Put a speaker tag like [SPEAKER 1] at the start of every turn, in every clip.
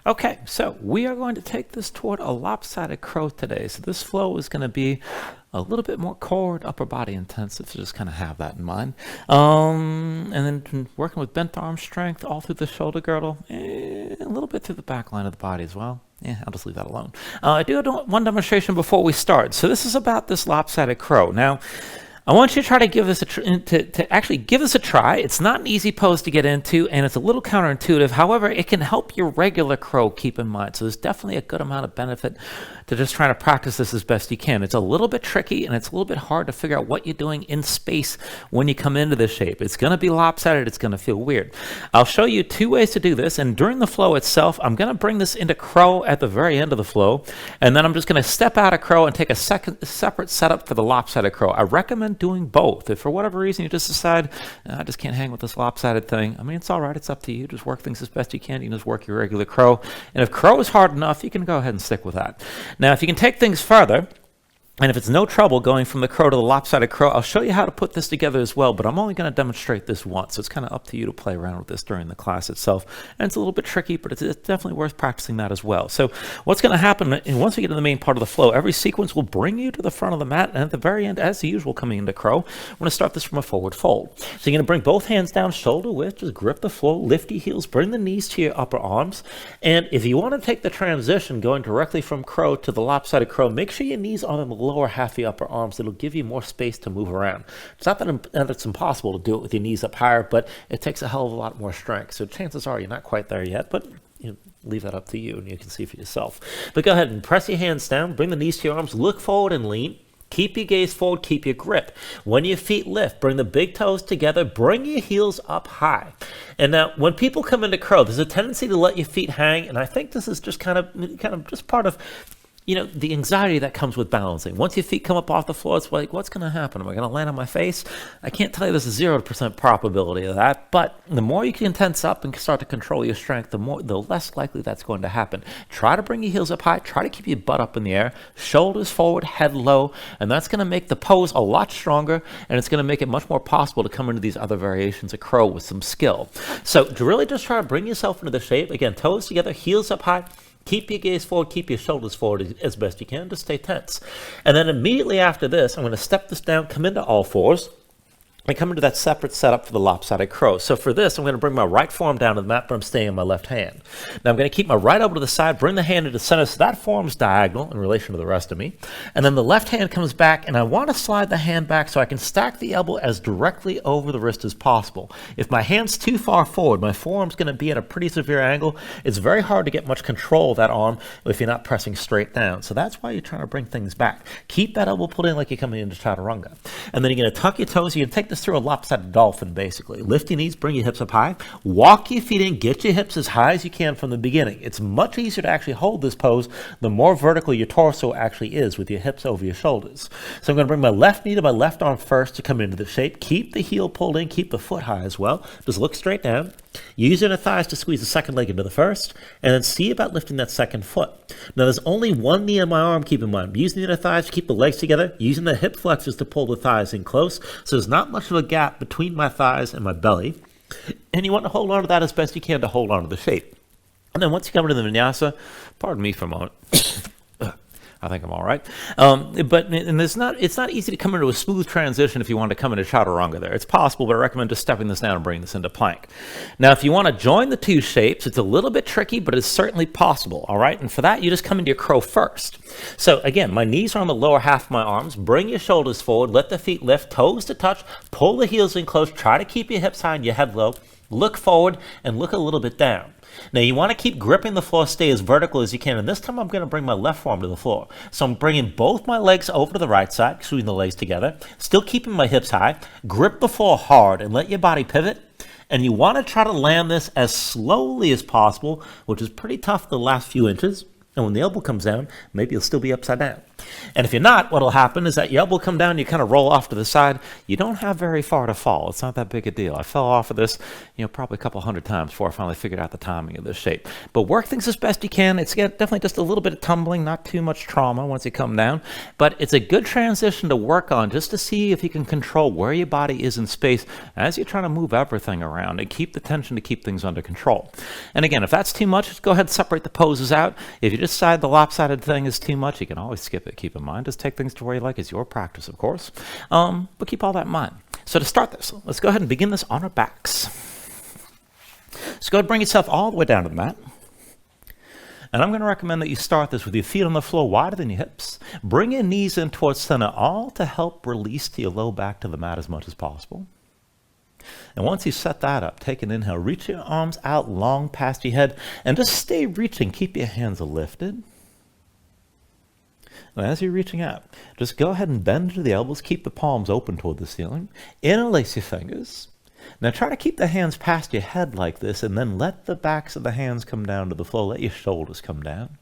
[SPEAKER 1] Okay, so we are going to take this toward a lopsided crow today. So this flow is going to be a little bit more core and upper body intensive, so just kind of have that in mind. And then working with bent arm strength all through the shoulder girdle, a little bit through the back line of the body as well. Yeah, I'll just leave that alone. I do one demonstration before we start. So this is about this lopsided crow. Now, I want you to try to give this to actually give this a try. It's not an easy pose to get into, and it's a little counterintuitive. However, it can help your regular crow, keep in mind. So there's definitely a good amount of benefit to just trying to practice this as best you can. It's a little bit tricky, and it's a little bit hard to figure out what you're doing in space when you come into this shape. It's going to be lopsided. It's going to feel weird. I'll show you two ways to do this, and during the flow itself, I'm going to bring this into crow at the very end of the flow, and then I'm just going to step out of crow and take a separate setup for the lopsided crow. I recommend doing both. If for whatever reason you just decide, I just can't hang with this lopsided thing, I mean, it's all right. It's up to you. Just work things as best you can. You can just work your regular crow. And if crow is hard enough, you can go ahead and stick with that. Now, if you can take things further, and if it's no trouble going from the crow to the lopsided crow, I'll show you how to put this together as well, but I'm only going to demonstrate this once, so it's kind of up to you to play around with this during the class itself. And it's a little bit tricky, but it's definitely worth practicing that as well. So what's going to happen, and once we get to the main part of the flow, every sequence will bring you to the front of the mat, and at the very end, as usual, coming into crow, we're going to start this from a forward fold. So you're going to bring both hands down, shoulder width, just grip the floor, lift your heels, bring the knees to your upper arms, and if you want to take the transition going directly from crow to the lopsided crow, make sure your knees are in the lower half of the upper arms. It'll give you more space to move around. It's not that it's impossible to do it with your knees up higher, but it takes a hell of a lot more strength. So chances are you're not quite there yet, but leave that up to you, and you can see for yourself. But go ahead and press your hands down, bring the knees to your arms, look forward and lean. Keep your gaze forward, keep your grip. When your feet lift, bring the big toes together, bring your heels up high. And now, when people come into crow, there's a tendency to let your feet hang, and I think this is just kind of just part of the anxiety that comes with balancing. Once your feet come up off the floor, it's like, what's going to happen? Am I going to land on my face? I can't tell you there's a 0% probability of that, but the more you can tense up and start to control your strength, the less likely that's going to happen. Try to bring your heels up high. Try to keep your butt up in the air. Shoulders forward, head low, and that's going to make the pose a lot stronger, and it's going to make it much more possible to come into these other variations of crow with some skill. So to really just try to bring yourself into the shape, again, toes together, heels up high. Keep your gaze forward, keep your shoulders forward as best you can, just stay tense. And then immediately after this, I'm going to step this down, come into all fours, and come into that separate setup for the lopsided crow. So for this, I'm going to bring my right forearm down to the mat, but I'm staying on my left hand. Now I'm going to keep my right elbow to the side, bring the hand into the center, so that forearm's diagonal in relation to the rest of me. And then the left hand comes back, and I want to slide the hand back so I can stack the elbow as directly over the wrist as possible. If my hand's too far forward, my forearm's going to be at a pretty severe angle. It's very hard to get much control of that arm if you're not pressing straight down. So that's why you're trying to bring things back. Keep that elbow pulled in like you're coming into chaturanga. And then you're going to tuck your toes. You're going to take this through a lopsided dolphin, basically. Lift your knees, bring your hips up high, walk your feet in, get your hips as high as you can from the beginning. It's much easier to actually hold this pose the more vertical your torso actually is with your hips over your shoulders. So I'm going to bring my left knee to my left arm first to come into the shape. Keep the heel pulled in, keep the foot high as well. Just look straight down. Use your inner thighs to squeeze the second leg into the first, and then see about lifting that second foot. Now there's only one knee on my arm, keep in mind. I'm using the inner thighs to keep the legs together, using the hip flexors to pull the thighs in close, so there's not much of a gap between my thighs and my belly. And you want to hold on to that as best you can to hold on to the shape. And then once you come into the vinyasa, pardon me for a moment. I think I'm all right. It's not easy to come into a smooth transition if you want to come into chaturanga there. It's possible, but I recommend just stepping this down and bringing this into plank. Now, if you want to join the two shapes, it's a little bit tricky, but it's certainly possible, all right? And for that, you just come into your crow first. So again, my knees are on the lower half of my arms. Bring your shoulders forward. Let the feet lift, toes to touch. Pull the heels in close. Try to keep your hips high and your head low. Look forward and look a little bit down. Now you want to keep gripping the floor, stay as vertical as you can, and this time I'm going to bring my left forearm to the floor. So I'm bringing both my legs over to the right side, screwing the legs together, still keeping my hips high. Grip the floor hard and let your body pivot. And you want to try to land this as slowly as possible, which is pretty tough the last few inches. And when the elbow comes down, maybe you'll still be upside down. And if you're not, what'll happen is that your elbow will come down, you kind of roll off to the side. You don't have very far to fall. It's not that big a deal. I fell off of this, probably a couple hundred times before I finally figured out the timing of this shape. But work things as best you can. It's definitely just a little bit of tumbling, not too much trauma once you come down. But it's a good transition to work on just to see if you can control where your body is in space as you're trying to move everything around and keep the tension to keep things under control. And again, if that's too much, just go ahead and separate the poses out. If you decide the lopsided thing is too much, you can always skip it. Keep in mind, just take things to where you like. It's your practice, of course, but keep all that in mind. So to start this, let's go ahead and begin this on our backs. So go ahead and bring yourself all the way down to the mat. And I'm going to recommend that you start this with your feet on the floor wider than your hips. Bring your knees in towards center, all to help release to your low back to the mat as much as possible. And once you set that up, take an inhale, reach your arms out long past your head, and just stay reaching. Keep your hands lifted. And as you're reaching out, just go ahead and bend to the elbows. Keep the palms open toward the ceiling. Interlace your fingers. Now try to keep the hands past your head like this, and then let the backs of the hands come down to the floor. Let your shoulders come down.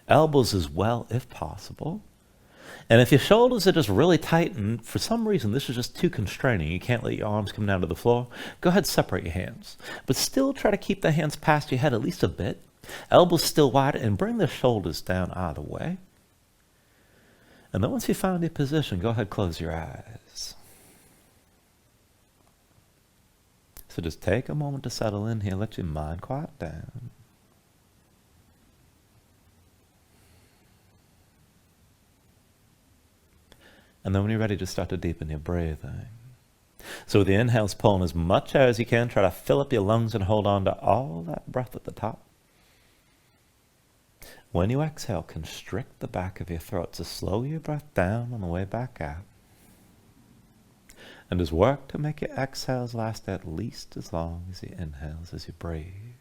[SPEAKER 1] Elbows as well, if possible. And if your shoulders are just really tight, and for some reason this is just too constraining, you can't let your arms come down to the floor, go ahead and separate your hands. But still try to keep the hands past your head at least a bit. Elbows still wide, and bring the shoulders down either way. And then once you find your position, go ahead and close your eyes. So just take a moment to settle in here. Let your mind quiet down. And then when you're ready, just start to deepen your breathing. So with the inhales, pulling as much air as you can. Try to fill up your lungs and hold on to all that breath at the top. When you exhale, constrict the back of your throat. So slow your breath down on the way back out. And just work to make your exhales last at least as long as your inhales as you breathe.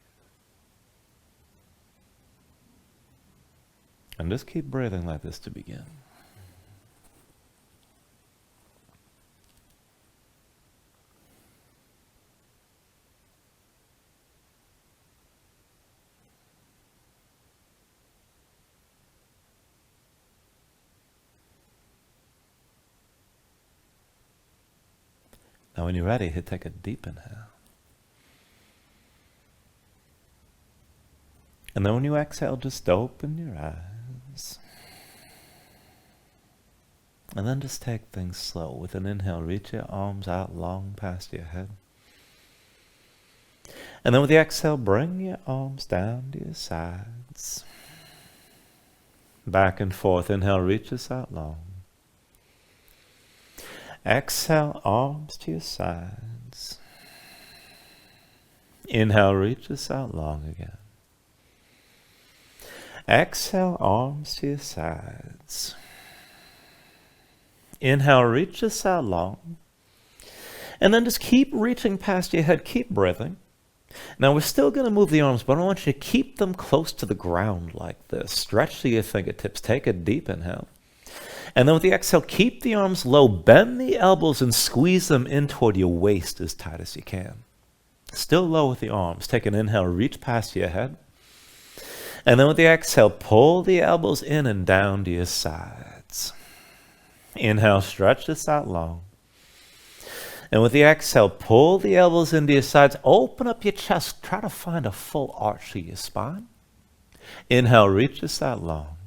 [SPEAKER 1] And just keep breathing like this to begin. Now when you're ready, take a deep inhale. And then when you exhale, just open your eyes. And then just take things slow. With an inhale, reach your arms out long past your head. And then with the exhale, bring your arms down to your sides. Back and forth. Inhale, reach us out long. Exhale, arms to your sides. Inhale, reach us out long again. Exhale, arms to your sides. Inhale, reach us out long. And then just keep reaching past your head. Keep breathing. Now we're still going to move the arms, but I want you to keep them close to the ground like this. Stretch to your fingertips. Take a deep inhale. And then with the exhale, keep the arms low. Bend the elbows and squeeze them in toward your waist as tight as you can. Still low with the arms. Take an inhale, reach past your head. And then with the exhale, pull the elbows in and down to your sides. Inhale, stretch this out long. And with the exhale, pull the elbows into your sides. Open up your chest. Try to find a full arch to your spine. Inhale, reach this out long.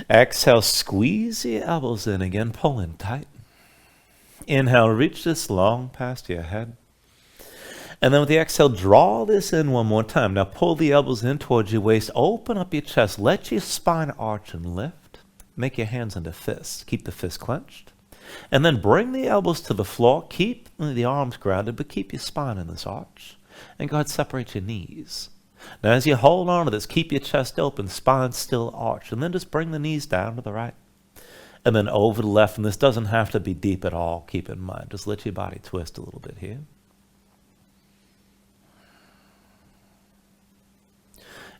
[SPEAKER 1] Exhale, squeeze your elbows in again, pull in tight. Inhale, reach this long past your head. And then with the exhale, draw this in one more time. Now pull the elbows in towards your waist, open up your chest, let your spine arch and lift. Make your hands into fists, keep the fists clenched. And then bring the elbows to the floor, keep the arms grounded, but keep your spine in this arch. And go ahead and separate your knees. Now as you hold on to this, keep your chest open, spine still arched, and then just bring the knees down to the right. And then over the left, and this doesn't have to be deep at all, keep in mind. Just let your body twist a little bit here.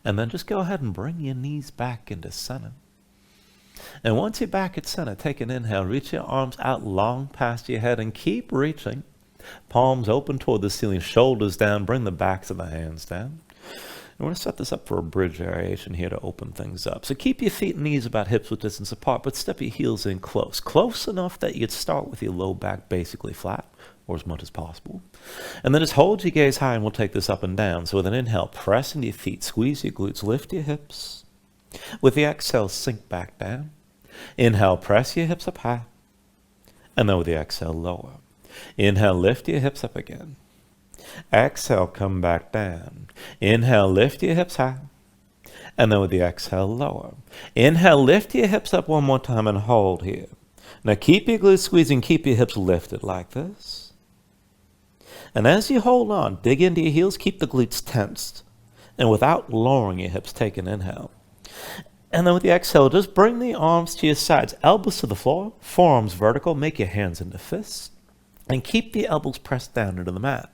[SPEAKER 1] And then just go ahead and bring your knees back into center. And once you're back at center, take an inhale, reach your arms out long past your head and keep reaching. Palms open toward the ceiling, shoulders down, bring the backs of the hands down. we're going to set this up for a bridge variation here to open things up. So keep your feet and knees about hips width distance apart, but step your heels in close. Close enough that you could start with your low back basically flat, or as much as possible. And then just hold your gaze high, and we'll take this up and down. So with an inhale, press into your feet, squeeze your glutes, lift your hips. With the exhale, sink back down. Inhale, press your hips up high. And then with the exhale, lower. Inhale, lift your hips up again. Exhale, come back down. Inhale, lift your hips high. And then with the exhale, lower. Inhale, lift your hips up one more time and hold here. Now keep your glutes squeezing, keep your hips lifted like this. And as you hold on, dig into your heels, keep the glutes tensed. And without lowering your hips, take an inhale. And then with the exhale, just bring the arms to your sides, elbows to the floor, forearms vertical, make your hands into fists, and keep the elbows pressed down into the mat.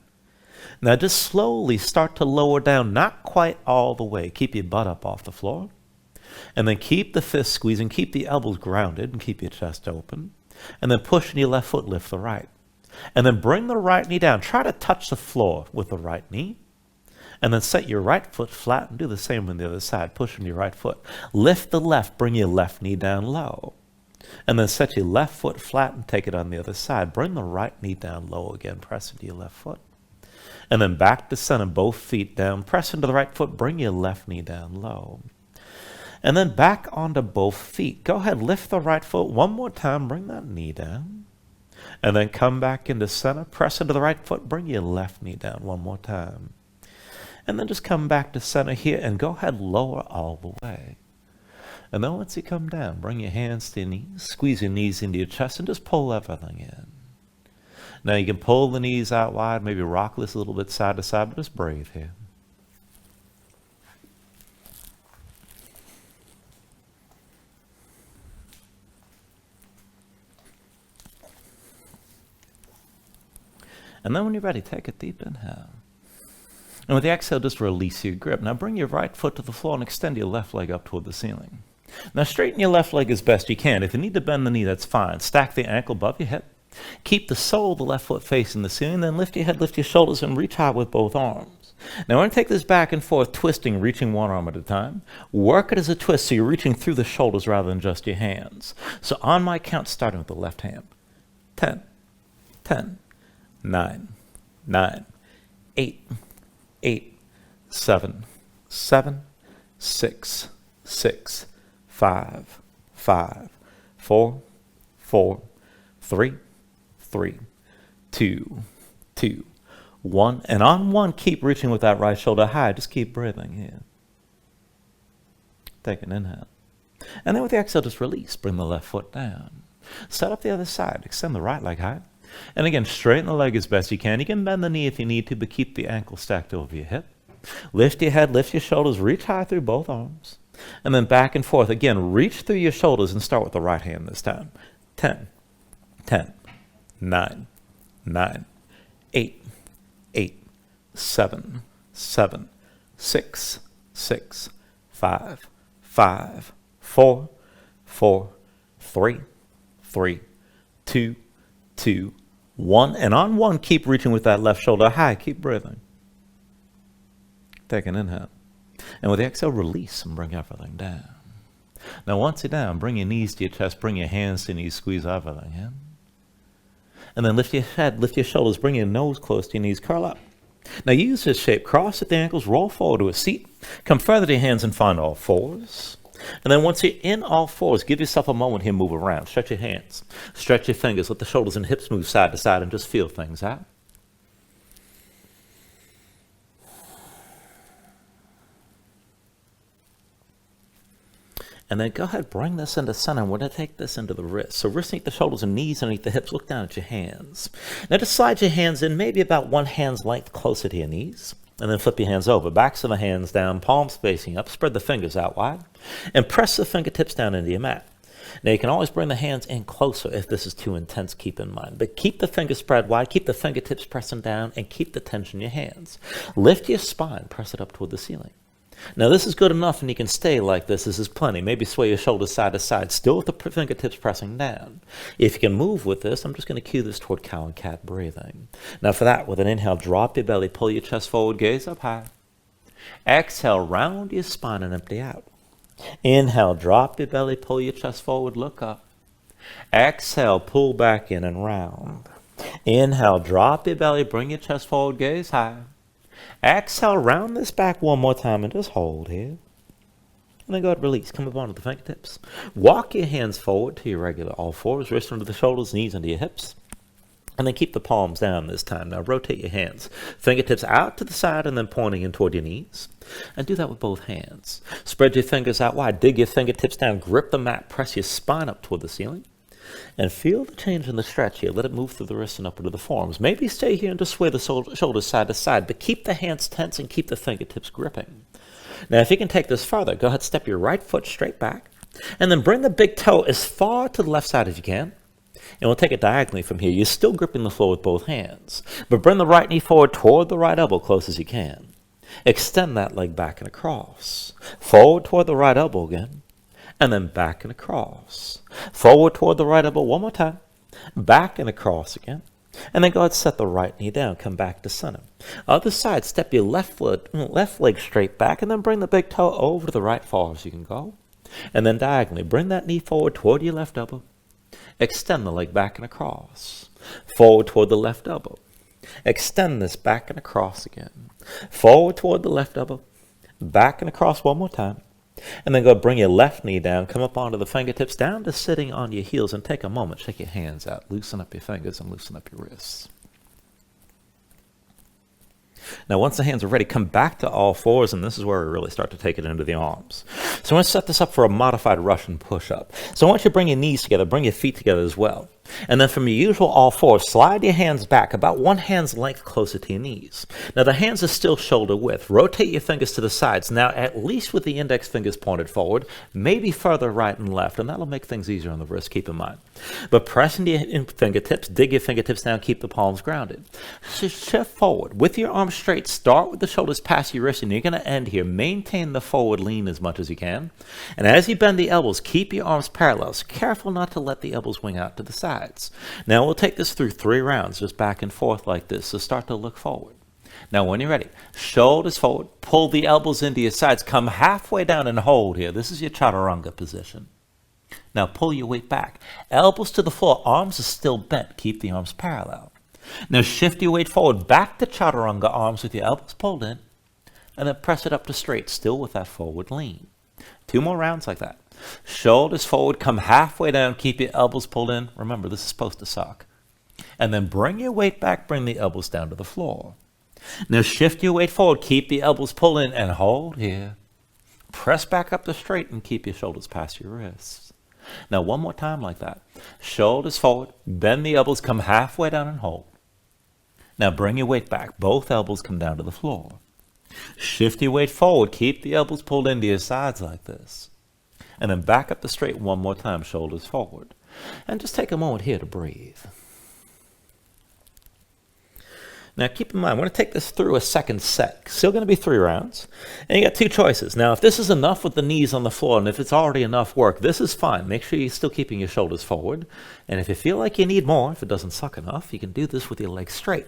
[SPEAKER 1] Now just slowly start to lower down, not quite all the way. Keep your butt up off the floor. And then keep the fists squeezing, keep the elbows grounded, and keep your chest open. And then push in your left foot, lift the right. And then bring the right knee down. Try to touch the floor with the right knee. And then set your right foot flat and do the same on the other side. Push in your right foot. Lift the left, bring your left knee down low. And then set your left foot flat and take it on the other side. Bring the right knee down low again. Press into your left foot. And then back to center, both feet down. Press into the right foot. Bring your left knee down low. And then back onto both feet. Go ahead, lift the right foot one more time. Bring that knee down. And then come back into center. Press into the right foot. Bring your left knee down one more time. And then just come back to center here and go ahead, lower all the way. And then once you come down, bring your hands to your knees, squeeze your knees into your chest, and just pull everything in. Now you can pull the knees out wide, maybe rock this a little bit side to side, but just breathe here. And then when you're ready, take a deep inhale. And with the exhale, just release your grip. Now bring your right foot to the floor and extend your left leg up toward the ceiling. Now straighten your left leg as best you can. If you need to bend the knee, that's fine. Stack the ankle above your hip. Keep the sole of the left foot facing the ceiling. Then lift your head, lift your shoulders, and reach high with both arms. Now we're going to take this back and forth, twisting, reaching one arm at a time. Work it as a twist so you're reaching through the shoulders rather than just your hands. So on my count, starting with the left hand. 10, 10, 9, 9, 8, 8, 7, 7, 6, 6, 5, 5, 4, 4, 3, 3, 2, 2, 1. And on one, keep reaching with that right shoulder high. Just keep breathing here. Take an inhale. And then with the exhale, just release. Bring the left foot down. Set up the other side. Extend the right leg high. And again, straighten the leg as best you can. You can bend the knee if you need to, but keep the ankle stacked over your hip. Lift your head, lift your shoulders, reach high through both arms. And then back and forth. Again, reach through your shoulders and start with the right hand this time. 10, 10, 9, 9, 8, 8, 7, 7, 6, 6, 5, 5, 4, 4, 3, 3, 2, 2, 1. And on one, keep reaching with that left shoulder high. Keep breathing. Take an inhale. And with the exhale, release and bring everything down. Now once you're down, bring your knees to your chest, bring your hands to your knees, squeeze everything in. And then lift your head, lift your shoulders, bring your nose close to your knees, curl up. Now use this shape, cross at the ankles, roll forward to a seat, come further to your hands and find all fours. And then once you're in all fours, give yourself a moment here, move around, stretch your hands, stretch your fingers, let the shoulders and hips move side to side and just feel things out. And then go ahead, bring this into center. We're going to take this into the wrists. So wrists underneath the shoulders and knees underneath the hips. Look down at your hands. Now just slide your hands in, maybe about one hand's length closer to your knees. And then flip your hands over. Backs of the hands down, palms facing up. Spread the fingers out wide. And press the fingertips down into your mat. Now you can always bring the hands in closer if this is too intense, keep in mind. But keep the fingers spread wide, keep the fingertips pressing down, and keep the tension in your hands. Lift your spine, press it up toward the ceiling. Now this is good enough and you can stay like this. This is plenty. Maybe sway your shoulders side to side, still with the fingertips pressing down. If you can move with this, I'm just going to cue this toward cow and cat breathing. Now for that, with an inhale, drop your belly, pull your chest forward, gaze up high. Exhale, round your spine and empty out. Inhale, drop your belly, pull your chest forward, look up. Exhale, pull back in and round. Inhale, drop your belly, bring your chest forward, gaze high. Exhale, round this back one more time and just hold here. And then go ahead, release. Come up onto the fingertips. Walk your hands forward to your regular all fours, wrists under the shoulders, knees under your hips. And then keep the palms down this time. Now rotate your hands. Fingertips out to the side and then pointing in toward your knees. And do that with both hands. Spread your fingers out wide. Dig your fingertips down. Grip the mat. Press your spine up toward the ceiling. And feel the change in the stretch here. Let it move through the wrists and up into the forearms. Maybe stay here and just sway the shoulders side to side. But keep the hands tense and keep the fingertips gripping. Now, if you can take this further, go ahead, step your right foot straight back, and then bring the big toe as far to the left side as you can. And we'll take it diagonally from here. You're still gripping the floor with both hands, but bring the right knee forward toward the right elbow close as you can. Extend that leg back and across. Forward toward the right elbow again, and then back and across. Forward toward the right elbow one more time, back and across again. And then go ahead, set the right knee down, come back to center. Other side, step your left leg straight back, and then bring the big toe over to the right far as you can go. And then diagonally, bring that knee forward toward your left elbow. Extend the leg back and across. Forward toward the left elbow. Extend this back and across again. Forward toward the left elbow. Back and across one more time. And then go bring your left knee down, come up onto the fingertips, down to sitting on your heels, and take a moment, shake your hands out, loosen up your fingers and loosen up your wrists. Now, once the hands are ready, come back to all fours, and this is where we really start to take it into the arms. So I want to set this up for a modified Russian push-up. So I want you to bring your knees together, bring your feet together as well. And then from your usual all fours, slide your hands back about one hand's length closer to your knees. Now the hands are still shoulder width. Rotate your fingers to the sides. Now at least with the index fingers pointed forward, maybe further right and left, and that'll make things easier on the wrist, keep in mind. But press into your fingertips, dig your fingertips down, keep the palms grounded. Shift forward. With your arms straight, start with the shoulders past your wrist, and you're going to end here. Maintain the forward lean as much as you can. And as you bend the elbows, keep your arms parallel. So careful not to let the elbows wing out to the side. Now we'll take this through 3 rounds, just back and forth like this. So start to look forward. Now when you're ready, shoulders forward, pull the elbows into your sides, come halfway down and hold here. This is your chaturanga position. Now pull your weight back. Elbows to the floor, arms are still bent. Keep the arms parallel. Now shift your weight forward, back to chaturanga, arms with your elbows pulled in, and then press it up to straight, still with that forward lean. 2 more rounds like that. Shoulders forward, come halfway down, keep your elbows pulled in. Remember, this is supposed to suck. And then bring your weight back, bring the elbows down to the floor. Now shift your weight forward, keep the elbows pulled in, and hold here. Press back up to straight and keep your shoulders past your wrists. Now one more time like that. Shoulders forward, bend the elbows, come halfway down and hold. Now bring your weight back, both elbows come down to the floor. Shift your weight forward, keep the elbows pulled into your sides like this. And then back up to straight one more time, shoulders forward. And just take a moment here to breathe. Now keep in mind, we're going to take this through a second set. Still going to be 3 rounds. And you got 2 choices. Now if this is enough with the knees on the floor, and if it's already enough work, this is fine. Make sure you're still keeping your shoulders forward. And if you feel like you need more, if it doesn't suck enough, you can do this with your legs straight.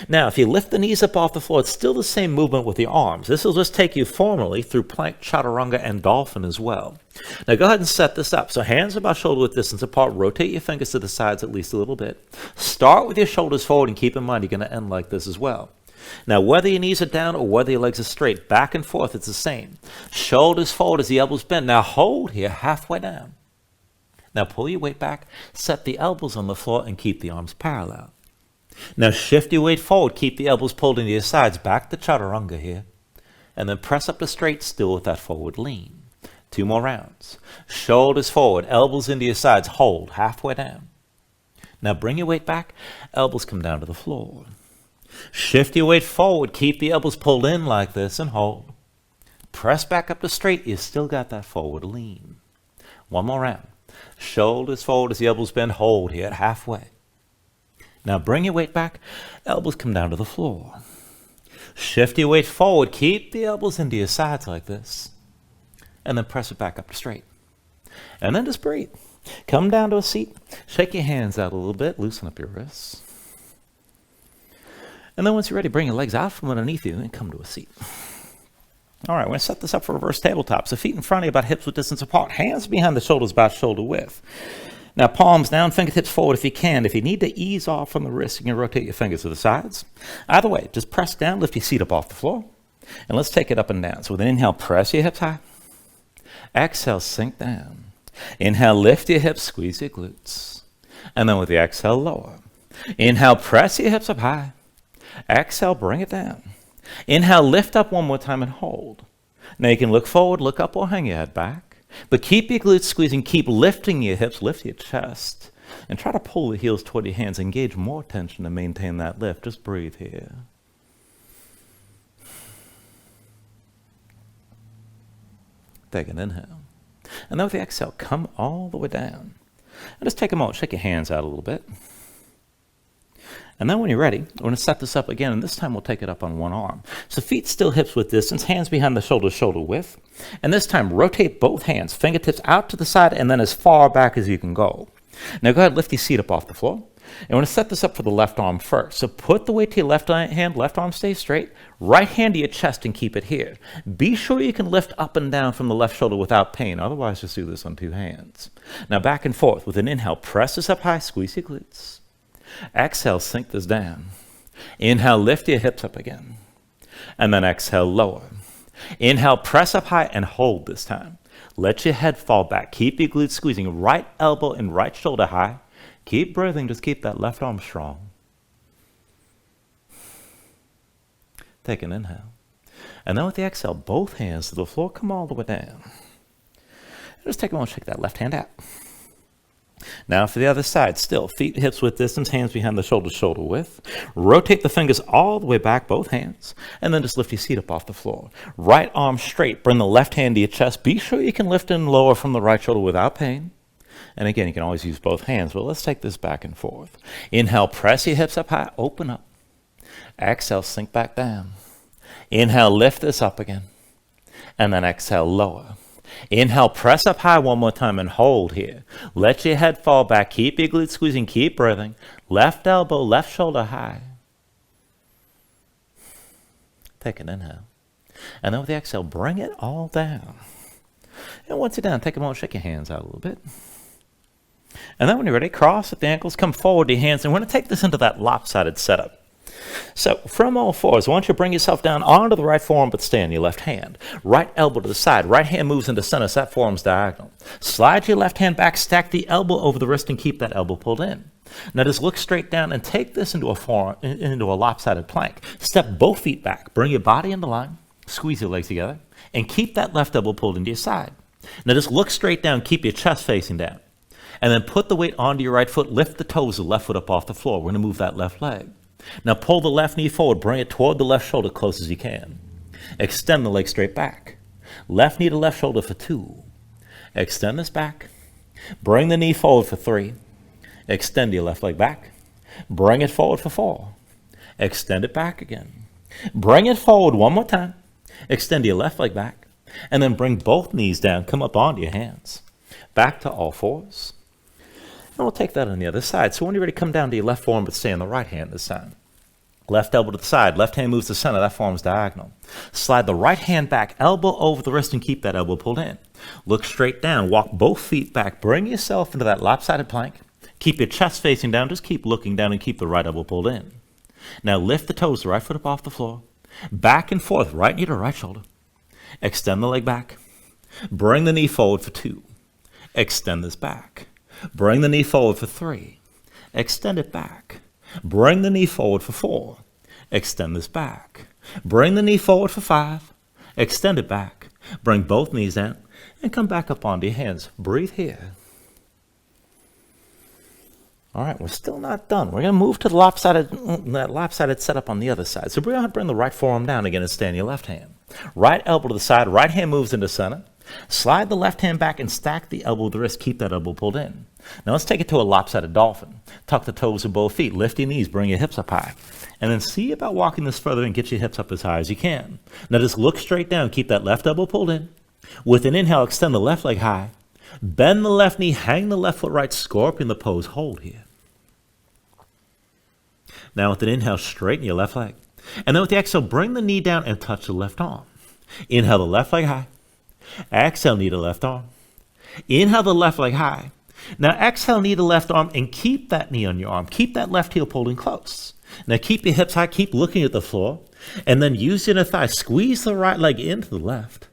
[SPEAKER 1] Now if you lift the knees up off the floor, it's still the same movement with your arms. This will just take you formally through plank, chaturanga, and dolphin as well. Now go ahead and set this up. So hands about shoulder width distance apart. Rotate your fingers to the sides at least a little bit. Start with your shoulders forward, and keep in mind you're going to end like this as well. Now whether your knees are down or whether your legs are straight, back and forth, it's the same. Shoulders forward as the elbows bend. Now hold here halfway down. Now pull your weight back, set the elbows on the floor, and keep the arms parallel. Now shift your weight forward, keep the elbows pulled into your sides, back to chaturanga here. And then press up to straight, still with that forward lean. 2 more rounds. Shoulders forward, elbows into your sides, hold halfway down. Now bring your weight back, elbows come down to the floor. Shift your weight forward, keep the elbows pulled in like this and hold. Press back up to straight, you still got that forward lean. 1 more round. Shoulders forward as the elbows bend, hold here at halfway. Now bring your weight back, elbows come down to the floor. Shift your weight forward, keep the elbows into your sides like this. And then press it back up to straight. And then just breathe. Come down to a seat. Shake your hands out a little bit. Loosen up your wrists. And then once you're ready, bring your legs out from underneath you and come to a seat. All right, we're going to set this up for reverse tabletop. So feet in front of you about hips width distance apart. Hands behind the shoulders about shoulder width. Now palms down, fingertips forward if you can. If you need to ease off from the wrist, you can rotate your fingers to the sides. Either way, just press down, lift your seat up off the floor. And let's take it up and down. So with an inhale, press your hips high. Exhale, sink down. Inhale, lift your hips, squeeze your glutes. And then with the exhale, lower. Inhale, press your hips up high. Exhale, bring it down. Inhale, lift up one more time and hold. Now you can look forward, look up, or hang your head back. But keep your glutes squeezing, keep lifting your hips, lift your chest. And try to pull the heels toward your hands, engage more tension to maintain that lift. Just breathe here. Take an inhale. And then with the exhale, come all the way down. And just take a moment, shake your hands out a little bit. And then when you're ready, we're going to set this up again, and this time we'll take it up on one arm. So feet still hips width distance, hands behind the shoulders, shoulder width. And this time, rotate both hands, fingertips out to the side, and then as far back as you can go. Now go ahead, lift your seat up off the floor. And we're going to set this up for the left arm first. So put the weight to your left hand, left arm stays straight, right hand to your chest and keep it here. Be sure you can lift up and down from the left shoulder without pain. Otherwise, just do this on two hands. Now back and forth with an inhale, press this up high, squeeze your glutes. Exhale, sink this down. Inhale, lift your hips up again. And then exhale, lower. Inhale, press up high and hold this time. Let your head fall back. Keep your glutes squeezing. Right elbow and right shoulder high. Keep breathing. Just keep that left arm strong. Take an inhale. And then with the exhale, both hands to the floor. Come all the way down. Just take a moment, shake that left hand out. Now for the other side, still, feet hips width distance, hands behind the shoulders, shoulder width. Rotate the fingers all the way back, both hands, and then just lift your seat up off the floor. Right arm straight, bring the left hand to your chest. Be sure you can lift and lower from the right shoulder without pain. And again, you can always use both hands, but let's take this back and forth. Inhale, press your hips up high, open up. Exhale, sink back down. Inhale, lift this up again. And then exhale, lower. Inhale, press up high one more time and hold here. Let your head fall back. Keep your glutes squeezing. Keep breathing. Left elbow, left shoulder high. Take an inhale. And then with the exhale, bring it all down. And once you're down, take a moment, shake your hands out a little bit. And then when you're ready, cross at the ankles, come forward to your hands. And we're going to take this into that lopsided setup. So from all fours, I want you to bring yourself down onto the right forearm, but stay on your left hand. Right elbow to the side. Right hand moves into center, so that forearm's diagonal. Slide your left hand back, stack the elbow over the wrist, and keep that elbow pulled in. Now just look straight down and take this into a lopsided plank. Step both feet back. Bring your body into line. Squeeze your legs together. And keep that left elbow pulled into your side. Now just look straight down. Keep your chest facing down. And then put the weight onto your right foot. Lift the toes of the left foot up off the floor. We're going to move that left leg. Now pull the left knee forward, bring it toward the left shoulder close as you can. Extend the leg straight back. Left knee to left shoulder for 2. Extend this back. Bring the knee forward for 3. Extend your left leg back. Bring it forward for 4. Extend it back again. Bring it forward one more time. Extend your left leg back. And then bring both knees down. Come up onto your hands. Back to all fours. And we'll take that on the other side. So when you're ready, come down to your left forearm, but stay on the right hand this time. Left elbow to the side. Left hand moves to center. That forearm's diagonal. Slide the right hand back, elbow over the wrist, and keep that elbow pulled in. Look straight down. Walk both feet back. Bring yourself into that lopsided plank. Keep your chest facing down. Just keep looking down and keep the right elbow pulled in. Now lift the toes, the right foot up off the floor. Back and forth, right knee to right shoulder. Extend the leg back. Bring the knee forward for 2. Extend this back. Bring the knee forward for 3. Extend it back. Bring the knee forward for 4. Extend this back. Bring the knee forward for 5. Extend it back. Bring both knees down and come back up onto your hands. Breathe here. All right, we're still not done. We're going to move to the lopsided setup on the other side. So bring the right forearm down again and stay on your left hand. Right elbow to the side. Right hand moves into center. Slide the left hand back and stack the elbow with the wrist. Keep that elbow pulled in. Now let's take it to a lopsided dolphin. Tuck the toes of both feet. Lift your knees. Bring your hips up high. And then see about walking this further and get your hips up as high as you can. Now just look straight down. Keep that left elbow pulled in. With an inhale, extend the left leg high. Bend the left knee. Hang the left foot right. Scorpion the pose. Hold here. Now with an inhale, straighten your left leg. And then with the exhale, bring the knee down and touch the left arm.
[SPEAKER 2] Inhale the left leg high. Exhale, knee to left arm. Inhale the left leg high. Now exhale, knee to left arm, and keep that knee on your arm. Keep that left heel pulled in close. Now keep your hips high, keep looking at the floor, and then use your inner thigh. Squeeze the right leg into the left,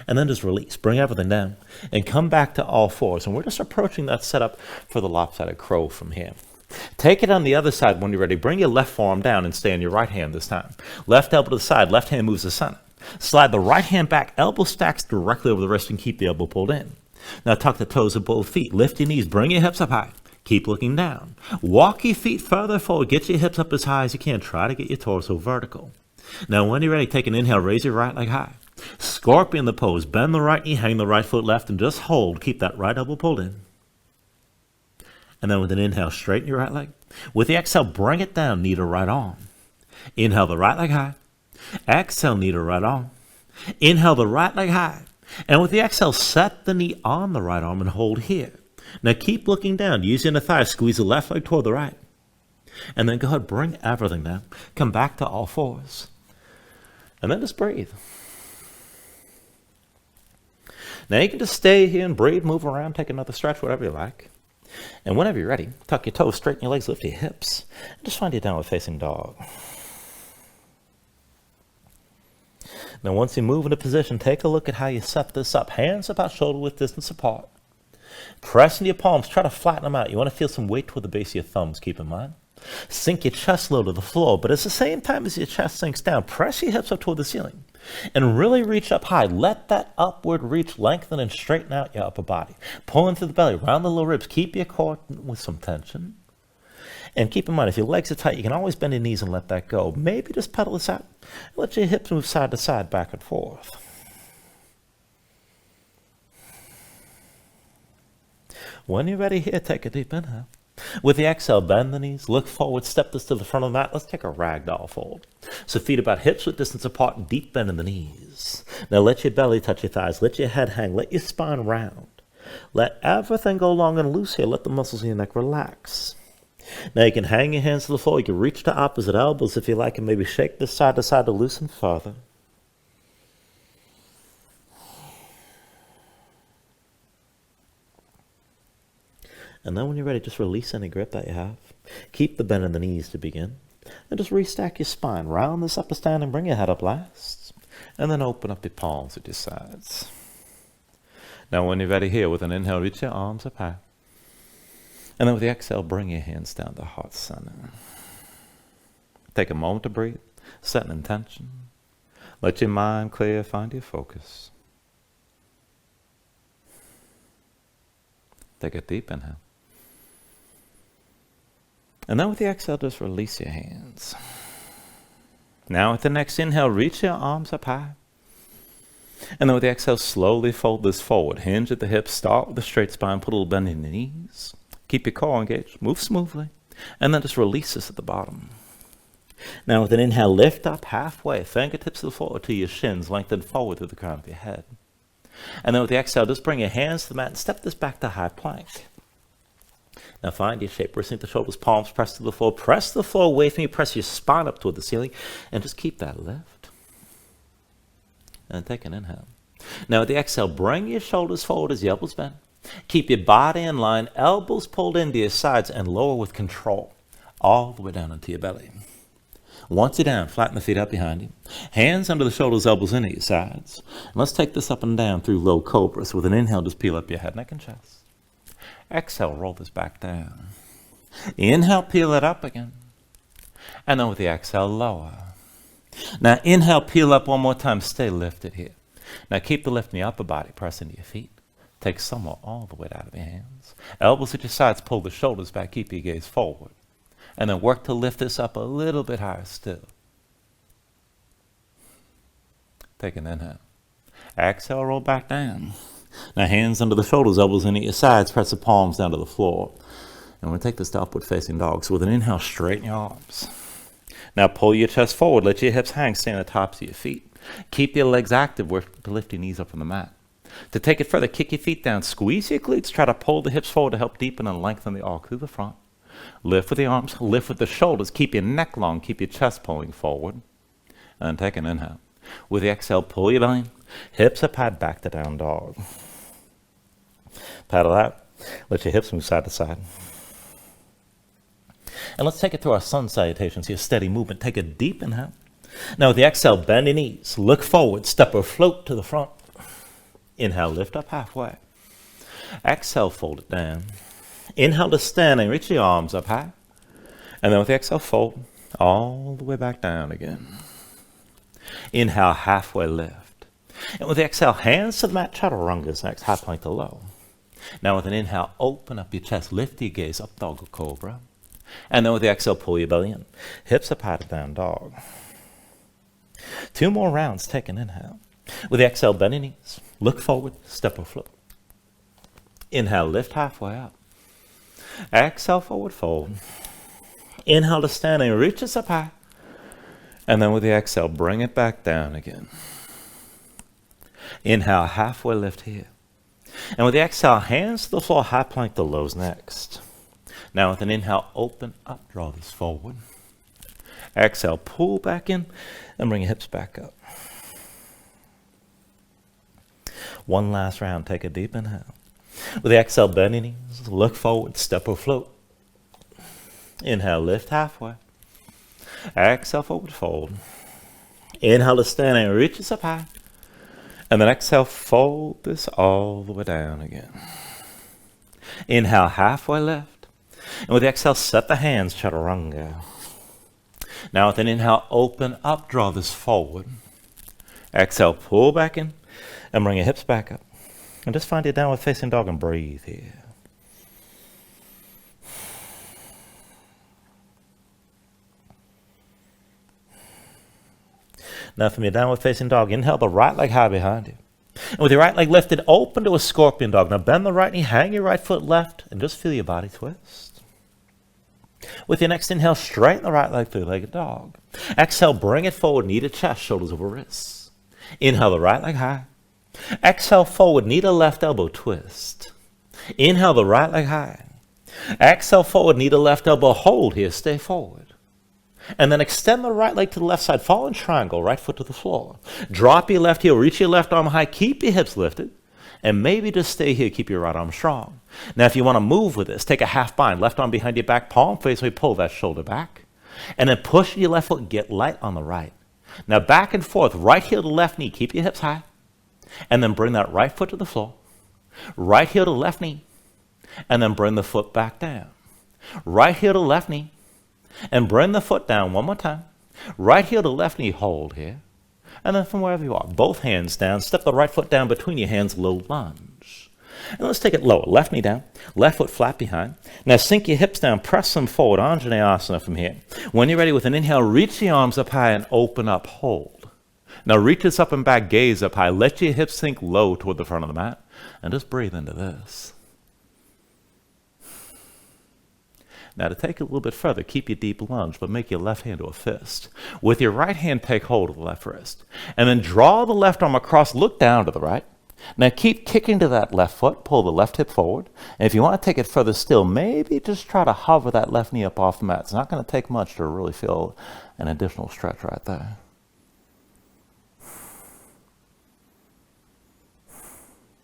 [SPEAKER 2] and then just release. Bring everything down, and come back to all fours. And we're just approaching that setup for the Lopsided Crow from here. Take it on the other side when you're ready. Bring your left forearm down and stay on your right hand this time. Left elbow to the side, left hand moves to center. Slide the right hand back, elbow stacks directly over the wrist, and keep the elbow pulled in. Now tuck the toes of both feet. Lift your knees, bring your hips up high. Keep looking down. Walk your feet further forward. Get your hips up as high as you can. Try to get your torso vertical. Now when you're ready, take an inhale, raise your right leg high. Scorpion the pose. Bend the right knee, hang the right foot left, and just hold. Keep that right elbow pulled in. And then with an inhale, straighten your right leg. With the exhale, bring it down, knee to right arm. Inhale the right leg high. Exhale, knee to right arm. Inhale the right leg high. And with the exhale, set the knee on the right arm and hold here. Now keep looking down. Use your inner thigh. Squeeze the left leg toward the right. And then go ahead, bring everything down. Come back to all fours. And then just breathe. Now you can just stay here and breathe, move around, take another stretch, whatever you like. And whenever you're ready, tuck your toes, straighten your legs, lift your hips. And just find your downward facing dog. Now once you move into position, take a look at how you set this up. Hands about shoulder width distance apart. Press into your palms. Try to flatten them out. You want to feel some weight toward the base of your thumbs, keep in mind. Sink your chest low to the floor, but at the same time as your chest sinks down, press your hips up toward the ceiling. And really reach up high. Let that upward reach lengthen and straighten out your upper body. Pull into the belly, round the lower ribs. Keep your core with some tension. And keep in mind, if your legs are tight, you can always bend your knees and let that go. Maybe just pedal this out. Let your hips move side to side, back and forth. When you're ready here, take a deep inhale. With the exhale, bend the knees, look forward, step this to the front of the mat. Let's take a Ragdoll Fold. So feet about hips width distance apart, deep bend in the knees. Now let your belly touch your thighs, let your head hang, let your spine round. Let everything go long and loose here. Let the muscles in your neck relax. Now you can hang your hands to the floor. You can reach to opposite elbows if you like, and maybe shake this side to side to loosen further. And then when you're ready, just release any grip that you have. Keep the bend in the knees to begin. And just restack your spine. Round this up to stand and bring your head up last. And then open up your palms at your sides. Now when you're ready here, with an inhale, reach your arms up high. And then with the exhale, bring your hands down to heart center. Take a moment to breathe. Set an intention. Let your mind clear. Find your focus. Take a deep inhale. And then with the exhale, just release your hands. Now with the next inhale, reach your arms up high. And then with the exhale, slowly fold this forward. Hinge at the hips. Start with a straight spine. Put a little bend in the knees. Keep your core engaged. Move smoothly. And then just release this at the bottom. Now with an inhale, lift up halfway. Fingertips to the floor to your shins. Lengthen forward through the crown of your head. And then with the exhale, just bring your hands to the mat and step this back to high plank. Now find your shape. Wristing the shoulders, palms press to the floor. Press the floor away from you. Press your spine up toward the ceiling. And just keep that lift. And take an inhale. Now with the exhale, bring your shoulders forward as your elbows bend. Keep your body in line. Elbows pulled into your sides and lower with control. All the way down into your belly. Once you're down, flatten the feet out behind you. Hands under the shoulders, elbows into your sides. And let's take this up and down through low Cobras. With an inhale, just peel up your head, neck, and chest. Exhale, roll this back down. Inhale, peel it up again. And then with the exhale, lower. Now inhale, peel up one more time. Stay lifted here. Now keep the lift in the upper body. Press into your feet. Take somewhat all the weight out of your hands. Elbows at your sides. Pull the shoulders back. Keep your gaze forward. And then work to lift this up a little bit higher still. Take an inhale. Exhale, roll back down. Now hands under the shoulders, elbows into your sides. Press the palms down to the floor. And we're going to take this to upward facing dog. So with an inhale, straighten your arms. Now pull your chest forward. Let your hips hang. Stay on the tops of your feet. Keep your legs active. Work to lift your knees up from the mat. To take it further, kick your feet down. Squeeze your glutes. Try to pull the hips forward to help deepen and lengthen the arc through the front. Lift with the arms. Lift with the shoulders. Keep your neck long. Keep your chest pulling forward. And take an inhale. With the exhale, pull your belly in. Hips up high, back to down dog. Paddle out. Let your hips move side to side. And let's take it through our sun salutations here. Steady movement. Take a deep inhale. Now with the exhale, bend your knees. Look forward. Step or float to the front. Inhale, lift up halfway. Exhale, fold it down. Inhale to standing. Reach your arms up high. And then with the exhale, fold all the way back down again. Inhale, halfway lift. And with the exhale, hands to the mat. Chaturangas next. High plank to low. Now with an inhale, open up your chest. Lift your gaze up, dog or cobra. And then with the exhale, pull your belly in. Hips up high to down dog. 2 more rounds. Take an inhale. With the exhale, bend your knees. Look forward. Step or float. Inhale, lift halfway up. Exhale, forward fold. Inhale to standing. Reach us up high. And then with the exhale, bring it back down again. Inhale, halfway lift here. And with the exhale, hands to the floor, high plank to lows next. Now with an inhale, open up, draw this forward. Exhale, pull back in and bring your hips back up. 1 last round, take a deep inhale. With the exhale, bend your knees, look forward, step or float. Inhale, lift halfway. Exhale, forward fold. Inhale to stand and reach us up high. And then exhale, fold this all the way down again. Inhale, halfway lift. And with the exhale, set the hands, chaturanga. Now with an inhale, open up, draw this forward. Exhale, pull back in and bring your hips back up. And just find your downward facing dog and breathe here. Now from your downward facing dog, inhale the right leg high behind you. And with your right leg lifted, open to a scorpion dog. Now bend the right knee, hang your right foot left, and just feel your body twist. With your next inhale, straighten the right leg, 3-legged dog. Exhale, bring it forward, knee to chest, shoulders over wrists. Inhale the right leg high. Exhale forward, knee to left elbow, twist. Inhale the right leg high. Exhale forward, knee to left elbow, hold here, stay forward. And then extend the right leg to the left side, fall in triangle, right foot to the floor. Drop your left heel, reach your left arm high, keep your hips lifted, and maybe just stay here, keep your right arm strong. Now if you want to move with this, take a half bind, left arm behind your back, palm face away, pull that shoulder back. And then push your left foot, get light on the right. Now back and forth, right heel to left knee, keep your hips high. And then bring that right foot to the floor. Right heel to left knee. And then bring the foot back down. Right heel to left knee. And bring the foot down one more time. Right heel to left knee, hold here. And then from wherever you are, both hands down, step the right foot down between your hands, low lunge. And let's take it lower. Left knee down, left foot flat behind. Now sink your hips down, press them forward, Anjaneyasana from here. When you're ready with an inhale, reach the arms up high and open up, hold. Now reach this up and back, gaze up high. Let your hips sink low toward the front of the mat. And just breathe into this. Now to take it a little bit further, keep your deep lunge, but make your left hand to a fist. With your right hand, take hold of the left wrist. And then draw the left arm across, look down to the right. Now keep kicking to that left foot, pull the left hip forward. And if you want to take it further still, maybe just try to hover that left knee up off the mat. It's not going to take much to really feel an additional stretch right there.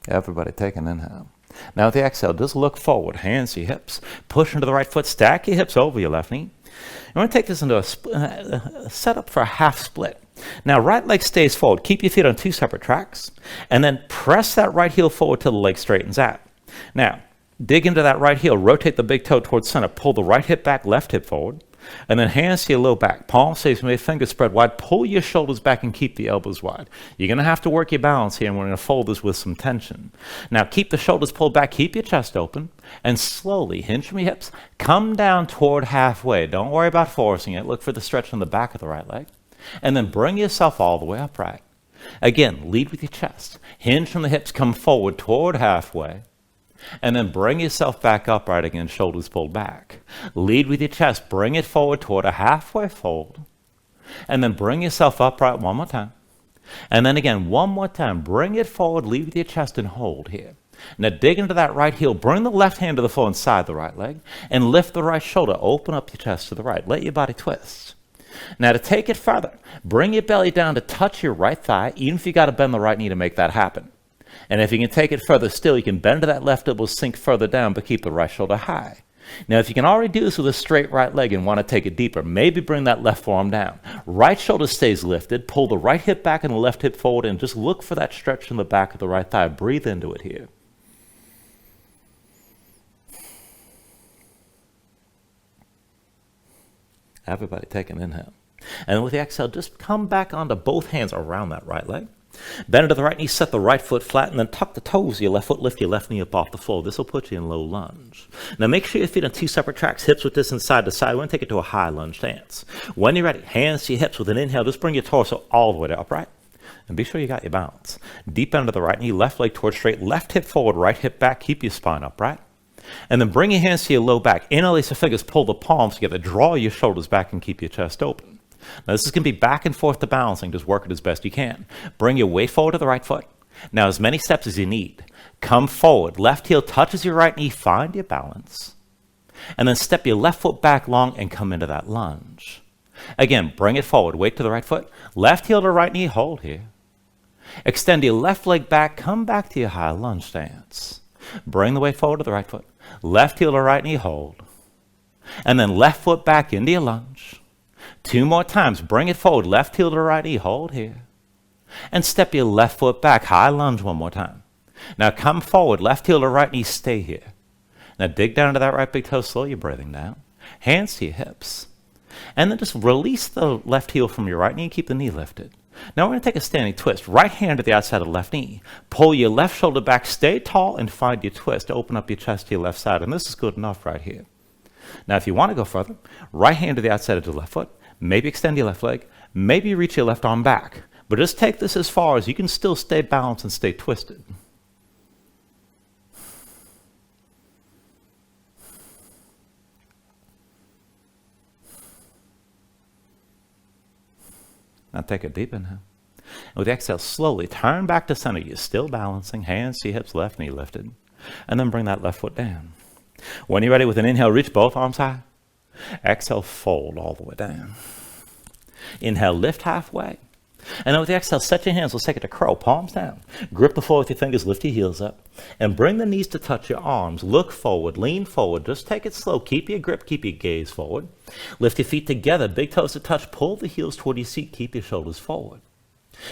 [SPEAKER 2] Everybody take an inhale. Now with the exhale, just look forward, hands to your hips, push into the right foot, stack your hips over your left knee. I want to take this into a setup for a half split. Now right leg stays forward, keep your feet on 2 separate tracks, and then press that right heel forward till the leg straightens out. Now, dig into that right heel, rotate the big toe towards center, pull the right hip back, left hip forward, and then hands to your low back, palm stays made, fingers spread wide, pull your shoulders back and keep the elbows wide. You're going to have to work your balance here, and we're going to fold this with some tension. Now keep the shoulders pulled back, keep your chest open, and slowly hinge from your hips, come down toward halfway. Don't worry about forcing it. Look for the stretch on the back of the right leg, and then bring yourself all the way upright. Again, lead with your chest. Hinge from the hips, come forward toward halfway. And then bring yourself back upright again, shoulders pulled back. Lead with your chest, bring it forward toward a halfway fold. And then bring yourself upright one more time. And then again, one more time, bring it forward, lead with your chest and hold here. Now dig into that right heel, bring the left hand to the floor inside the right leg, and lift the right shoulder, open up your chest to the right. Let your body twist. Now to take it further, bring your belly down to touch your right thigh, even if you got to bend the right knee to make that happen. And if you can take it further still, you can bend to that left elbow, sink further down, but keep the right shoulder high. Now, if you can already do this with a straight right leg and want to take it deeper, maybe bring that left forearm down. Right shoulder stays lifted. Pull the right hip back and the left hip forward, and just look for that stretch in the back of the right thigh. Breathe into it here. Everybody take an inhale. And with the exhale, just come back onto both hands around that right leg. Bend to the right knee, set the right foot flat, and then tuck the toes of your left foot, lift your left knee up off the floor. This will put you in low lunge. Now make sure your feet on two separate tracks, hips with distance side to side. We're going to take it to a high lunge stance. When you're ready, hands to your hips with an inhale, just bring your torso all the way to upright. And be sure you got your balance. Deep bend to the right knee, left leg towards straight, left hip forward, right hip back, keep your spine upright. And then bring your hands to your low back. Interlace your fingers, pull the palms together, draw your shoulders back, and keep your chest open. Now this is going to be back and forth to balancing. Just work it as best you can. Bring your weight forward to the right foot. Now as many steps as you need. Come forward. Left heel touches your right knee. Find your balance. And then step your left foot back long and come into that lunge. Again, bring it forward. Weight to the right foot. Left heel to right knee. Hold here. Extend your left leg back. Come back to your high lunge stance. Bring the weight forward to the right foot. Left heel to right knee. Hold. And then left foot back into your lunge. 2 more times. Bring it forward. Left heel to right knee. Hold here. And step your left foot back. High lunge 1 more time. Now come forward. Left heel to right knee. Stay here. Now dig down to that right big toe. Slow your breathing down. Hands to your hips. And then just release the left heel from your right knee and keep the knee lifted. Now we're going to take a standing twist. Right hand to the outside of the left knee. Pull your left shoulder back. Stay tall and find your twist. Open up your chest to your left side. And this is good enough right here. Now if you want to go further, right hand to the outside of the left foot. Maybe extend your left leg. Maybe reach your left arm back. But just take this as far as you can still stay balanced and stay twisted. Now take a deep inhale. And with the exhale, slowly turn back to center. You're still balancing. Hands to your hips, left knee lifted. And then bring that left foot down. When you're ready with an inhale, reach both arms high. Exhale, fold all the way down. Inhale, lift halfway. And then with the exhale, set your hands. Let's take it to crow, palms down. Grip the floor with your fingers, lift your heels up. And bring the knees to touch your arms. Look forward, lean forward. Just take it slow. Keep your grip, keep your gaze forward. Lift your feet together, big toes to touch. Pull the heels toward your seat. Keep your shoulders forward.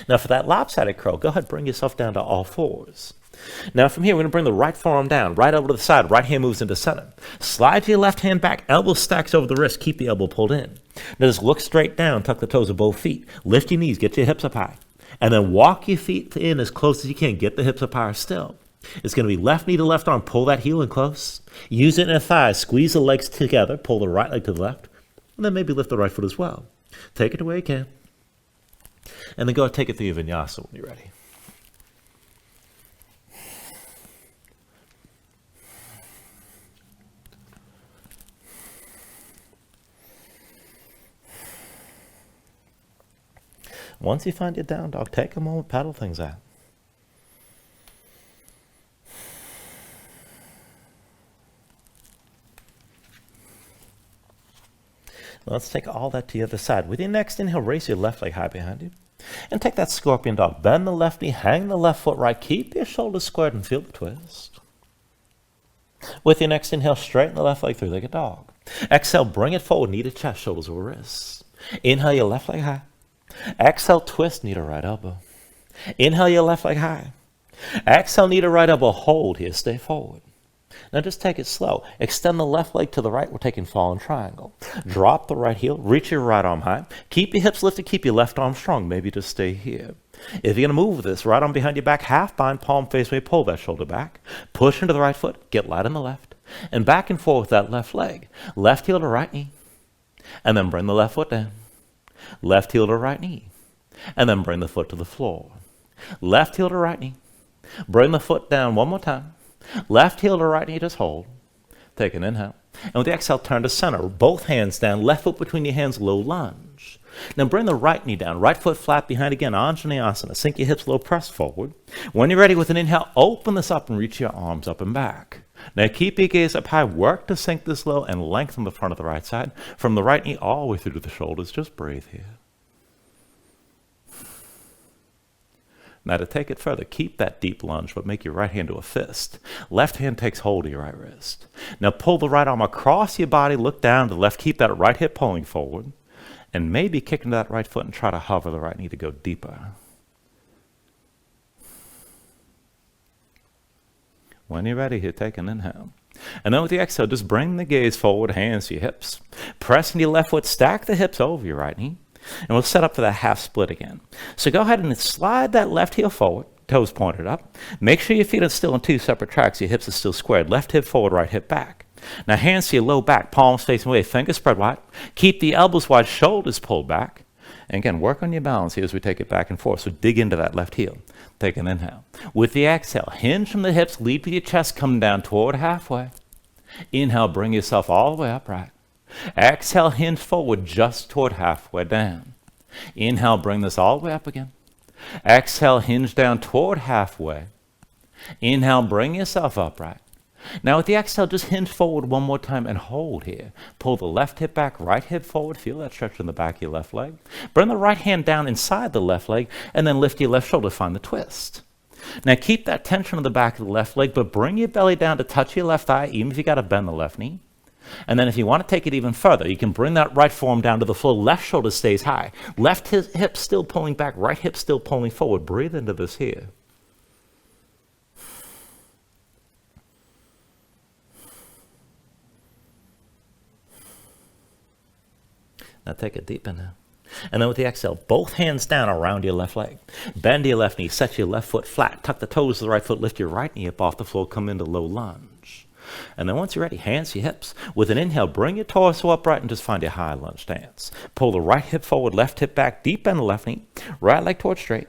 [SPEAKER 2] Now for that lopsided crow, go ahead, bring yourself down to all fours. Now from here, we're going to bring the right forearm down, right elbow to the side, right hand moves into center. Slide your left hand back, elbow stacks over the wrist, keep the elbow pulled in. Now just look straight down, tuck the toes of both feet, lift your knees, get your hips up high, and then walk your feet in as close as you can, get the hips up higher still. It's going to be left knee to left arm, pull that heel in close, use it in the thighs, squeeze the legs together, pull the right leg to the left, and then maybe lift the right foot as well. Take it away you can, and then go ahead and take it through your vinyasa when you're ready. Once you find your down dog, take a moment, paddle things out. Let's take all that to the other side. With your next inhale, raise your left leg high behind you. And take that scorpion dog. Bend the left knee, hang the left foot right. Keep your shoulders squared and feel the twist. With your next inhale, straighten the left leg, three-legged dog. Exhale, bring it forward, knee to chest, shoulders over wrists. Inhale your left leg high. Exhale, twist, knee to right elbow. Inhale your left leg high. Exhale, knee to right elbow. Hold here, stay forward. Now just take it slow. Extend the left leg to the right. We're taking fallen triangle. Drop the right heel. Reach your right arm high. Keep your hips lifted. Keep your left arm strong. Maybe just stay here. If you're going to move with this, right arm behind your back, half bind, palm face away, pull that shoulder back. Push into the right foot. Get light on the left. And back and forth with that left leg. Left heel to right knee. And then bring the left foot down. Left heel to right knee. And then bring the foot to the floor. Left heel to right knee. Bring the foot down one more time. Left heel to right knee, just hold. Take an inhale. And with the exhale, turn to center. Both hands down, left foot between your hands, low lunge. Now bring the right knee down, right foot flat behind again, Anjaneyasana. Sink your hips low, press forward. When you're ready with an inhale, open this up and reach your arms up and back. Now keep your gaze up high. Work to sink this low and lengthen the front of the right side. From the right knee all the way through to the shoulders. Just breathe here. Now to take it further, keep that deep lunge, but make your right hand to a fist. Left hand takes hold of your right wrist. Now pull the right arm across your body, look down to the left, keep that right hip pulling forward, and maybe kick into that right foot and try to hover the right knee to go deeper. When you're ready here, take an inhale. And then with the exhale, just bring the gaze forward, hands to your hips. Pressing your left foot, stack the hips over your right knee. And we'll set up for that half split again. So go ahead and slide that left heel forward, toes pointed up. Make sure your feet are still in two separate tracks. Your hips are still squared. Left hip forward, right hip back. Now hands to your low back, palms facing away, fingers spread wide. Keep the elbows wide, shoulders pulled back. And again, work on your balance here as we take it back and forth. So dig into that left heel. Take an inhale. With the exhale, hinge from the hips, lead with your chest, come down toward halfway. Inhale, bring yourself all the way upright. Exhale, hinge forward just toward halfway down. Inhale, bring this all the way up again. Exhale, hinge down toward halfway. Inhale, bring yourself upright. Now with the exhale, just hinge forward one more time and hold here. Pull the left hip back, right hip forward. Feel that stretch in the back of your left leg. Bring the right hand down inside the left leg and then lift your left shoulder, find the twist. Now keep that tension on the back of the left leg, but bring your belly down to touch your left thigh, even if you got to bend the left knee. And then if you want to take it even further, you can bring that right forearm down to the floor. Left shoulder stays high. Left hip still pulling back, right hip still pulling forward. Breathe into this here. Now take a deep inhale. And then with the exhale, both hands down around your left leg. Bend your left knee, set your left foot flat, tuck the toes of the right foot, lift your right knee up off the floor, come into low lunge. And then once you're ready, hands to your hips. With an inhale, bring your torso upright and just find your high lunge stance. Pull the right hip forward, left hip back, deep bend the left knee, right leg towards straight.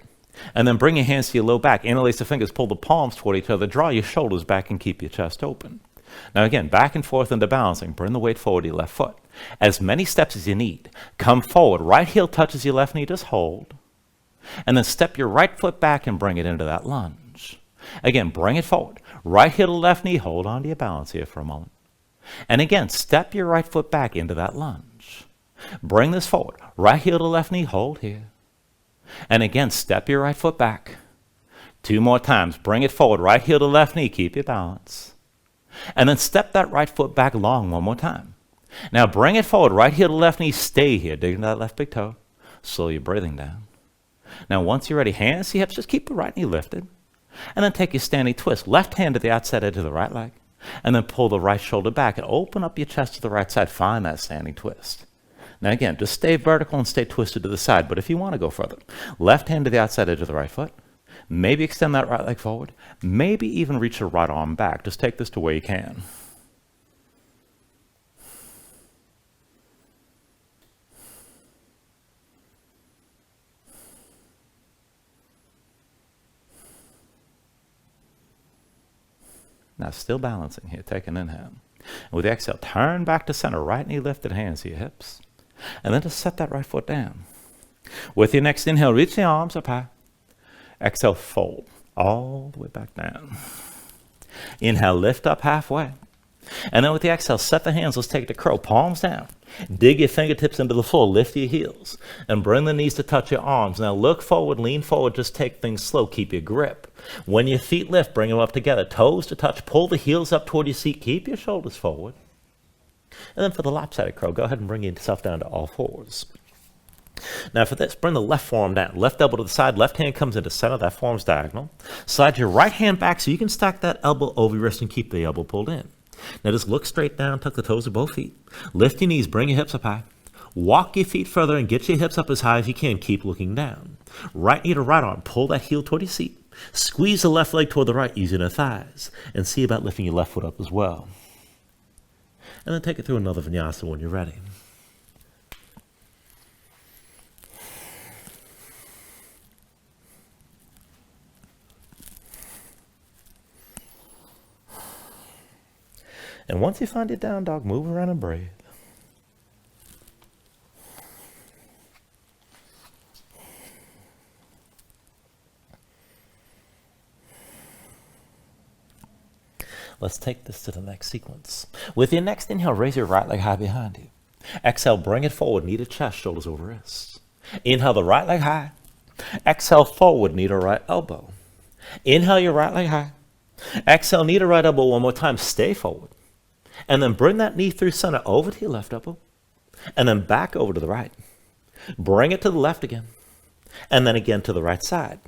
[SPEAKER 2] And then bring your hands to your low back, interlace the fingers, pull the palms toward each other, draw your shoulders back and keep your chest open. Now again, back and forth into balancing. Bring the weight forward to your left foot. As many steps as you need. Come forward. Right heel touches your left knee. Just hold. And then step your right foot back and bring it into that lunge. Again, bring it forward. Right heel to left knee. Hold on to your balance here for a moment. And again, step your right foot back into that lunge. Bring this forward. Right heel to left knee. Hold here. And again, step your right foot back. 2 more times. Bring it forward. Right heel to left knee. Keep your balance. And then step that right foot back long one more time. Now bring it forward, right heel to left knee, stay here, dig into that left big toe. Slow your breathing down. Now once you're ready, hands to hips, just keep the right knee lifted. And then take your standing twist, left hand to the outside edge of the right leg. And then pull the right shoulder back and open up your chest to the right side, find that standing twist. Now again, just stay vertical and stay twisted to the side, but if you want to go further, left hand to the outside edge of the right foot. Maybe extend that right leg forward. Maybe even reach the right arm back. Just take this to where you can. Now still balancing here. Take an inhale. And with the exhale, turn back to center. Right knee lifted, hands to your hips. And then just set that right foot down. With your next inhale, reach the arms up high. Exhale, fold all the way back down. Inhale, lift up halfway. And then with the exhale, set the hands. Let's take it to crow, palms down. Dig your fingertips into the floor, lift your heels, and bring the knees to touch your arms. Now look forward, lean forward, just take things slow, keep your grip. When your feet lift, bring them up together, toes to touch, pull the heels up toward your seat, keep your shoulders forward. And then for the lopsided crow, go ahead and bring yourself down to all fours. Now for this, bring the left forearm down, left elbow to the side, left hand comes into center, that forearm's diagonal. Slide your right hand back so you can stack that elbow over your wrist and keep the elbow pulled in. Now just look straight down, tuck the toes of both feet. Lift your knees, bring your hips up high. Walk your feet further and get your hips up as high as you can, keep looking down. Right knee to right arm, pull that heel toward your seat. Squeeze the left leg toward the right using the thighs. And see about lifting your left foot up as well. And then take it through another vinyasa when you're ready. And once you find your down dog, move around and breathe. Let's take this to the next sequence. With your next inhale, raise your right leg high behind you. Exhale, bring it forward, knee to chest, shoulders over wrists. Inhale the right leg high. Exhale, forward, knee to right elbow. Inhale your right leg high. Exhale, knee to right elbow one more time, stay forward. And then bring that knee through center over to your left elbow. And then back over to the right. Bring it to the left again. And then again to the right side.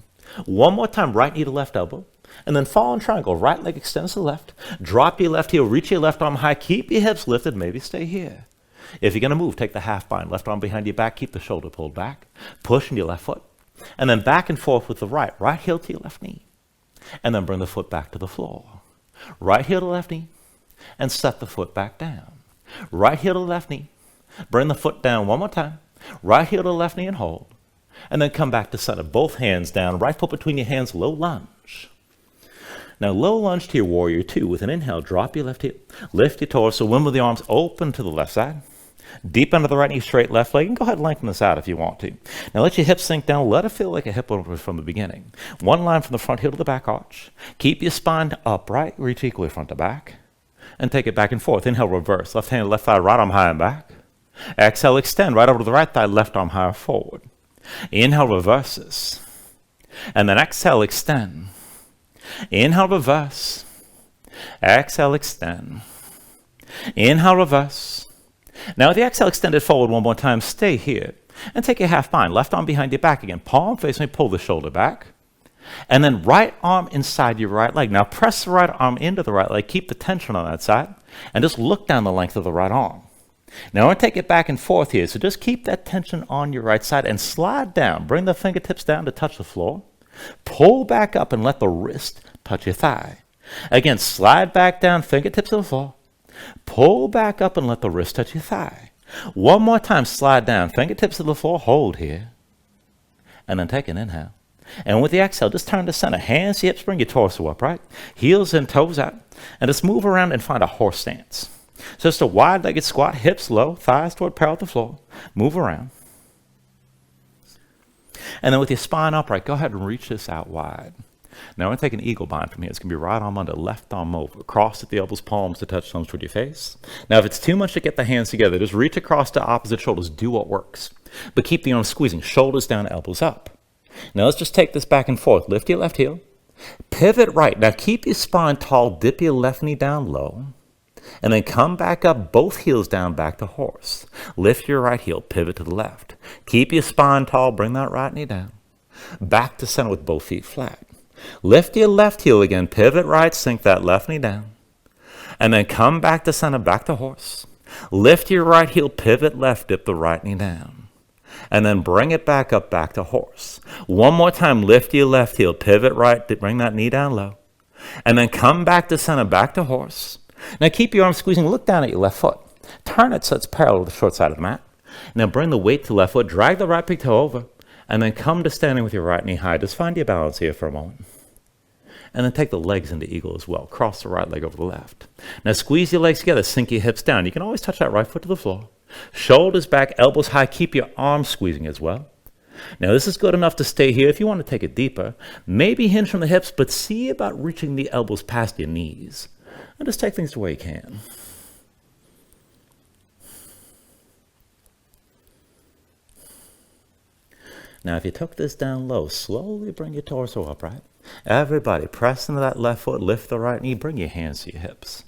[SPEAKER 2] One more time, right knee to left elbow. And then fall in triangle, right leg extends to the left. Drop your left heel, reach your left arm high, keep your hips lifted, maybe stay here. If you're going to move, take the half bind, left arm behind your back, keep the shoulder pulled back. Push into your left foot. And then back and forth with the right heel to your left knee. And then bring the foot back to the floor. Right heel to left knee, and set the foot back down. Right heel to left knee, bring the foot down one more time. Right heel to left knee and hold. And then come back to center, both hands down, right foot between your hands, low lunge. Now low lunge to your warrior two. With an inhale, drop your left hip, lift your torso, win with the arms open to the left side. Deep under the right knee, straight left leg, and go ahead and lengthen this out if you want to. Now let your hips sink down, let it feel like a hip opener from the beginning. One line from the front heel to the back arch. Keep your spine upright, reach equally front to back, and take it back and forth. Inhale, reverse, left hand, left thigh, right arm high and back. Exhale, extend, right over to the right thigh, left arm higher forward. Inhale, reverses, and then exhale, extend. Inhale, reverse, exhale, extend. Inhale, reverse. Now with the exhale extended forward one more time, stay here. And take your half bind, left arm behind your back again. Palm facing me, pull the shoulder back. And then right arm inside your right leg. Now press the right arm into the right leg, keep the tension on that side, and just look down the length of the right arm. Now I want to take it back and forth here, so just keep that tension on your right side and slide down. Bring the fingertips down to touch the floor. Pull back up and let the wrist touch your thigh. Again, slide back down, fingertips to the floor. Pull back up and let the wrist touch your thigh. One more time, slide down, fingertips to the floor, hold here. And then take an inhale. And with the exhale, just turn to center. Hands to hips, bring your torso upright. Heels and toes out. And just move around and find a horse stance. So just a wide-legged squat, hips low, thighs toward parallel with the floor. Move around. And then with your spine upright, go ahead and reach this out wide. Now I'm going to take an eagle bind from here. It's going to be right arm under, left arm over. Cross at the elbows, palms to touch thumbs toward your face. Now if it's too much to get the hands together, just reach across to opposite shoulders. Do what works. But keep the arms squeezing. Shoulders down, elbows up. Now let's just take this back and forth. Lift your left heel. Pivot right. Now keep your spine tall. Dip your left knee down low. And then come back up, both heels down, back to horse. Lift your right heel. Pivot to the left. Keep your spine tall. Bring that right knee down. Back to center with both feet flat. Lift your left heel again, pivot right, sink that left knee down. And then come back to center, back to horse. Lift your right heel, pivot left, dip the right knee down. And then bring it back up, back to horse. One more time, lift your left heel, pivot right, bring that knee down low. And then come back to center, back to horse. Now keep your arms squeezing, look down at your left foot. Turn it so it's parallel to the short side of the mat. Now bring the weight to the left foot, drag the right big toe over. And then come to standing with your right knee high. Just find your balance here for a moment. And then take the legs into eagle as well. Cross the right leg over the left. Now squeeze your legs together. Sink your hips down. You can always touch that right foot to the floor. Shoulders back, elbows high. Keep your arms squeezing as well. Now this is good enough to stay here. If you want to take it deeper, maybe hinge from the hips, but see about reaching the elbows past your knees. And just take things the way you can. Now, if you took this down low, slowly bring your torso upright. Everybody, press into that left foot, lift the right knee, bring your hands to your hips.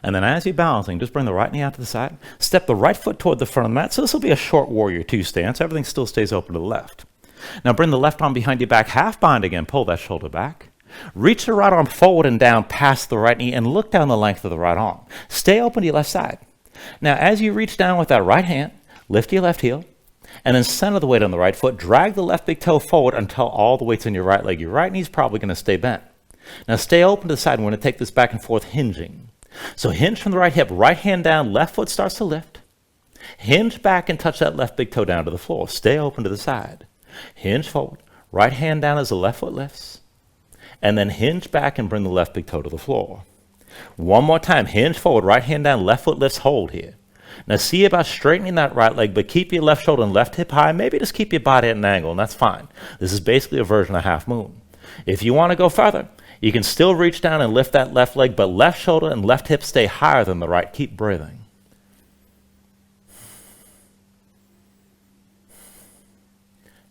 [SPEAKER 2] And then as you're balancing, just bring the right knee out to the side. Step the right foot toward the front of the mat. So this will be a short warrior two stance. Everything still stays open to the left. Now bring the left arm behind your back, half bind again, pull that shoulder back. Reach the right arm forward and down past the right knee and look down the length of the right arm. Stay open to your left side. Now as you reach down with that right hand, lift your left heel. And then center the weight on the right foot. Drag the left big toe forward until all the weight's in your right leg. Your right knee's probably going to stay bent. Now stay open to the side. We're going to take this back and forth hinging. So hinge from the right hip. Right hand down. Left foot starts to lift. Hinge back and touch that left big toe down to the floor. Stay open to the side. Hinge forward. Right hand down as the left foot lifts. And then hinge back and bring the left big toe to the floor. One more time. Hinge forward. Right hand down. Left foot lifts. Hold here. Now see about straightening that right leg, but keep your left shoulder and left hip high. Maybe just keep your body at an angle, and that's fine. This is basically a version of half moon. If you want to go further, You can still reach down and lift that left leg, but left shoulder and left hip stay higher than the right. Keep breathing.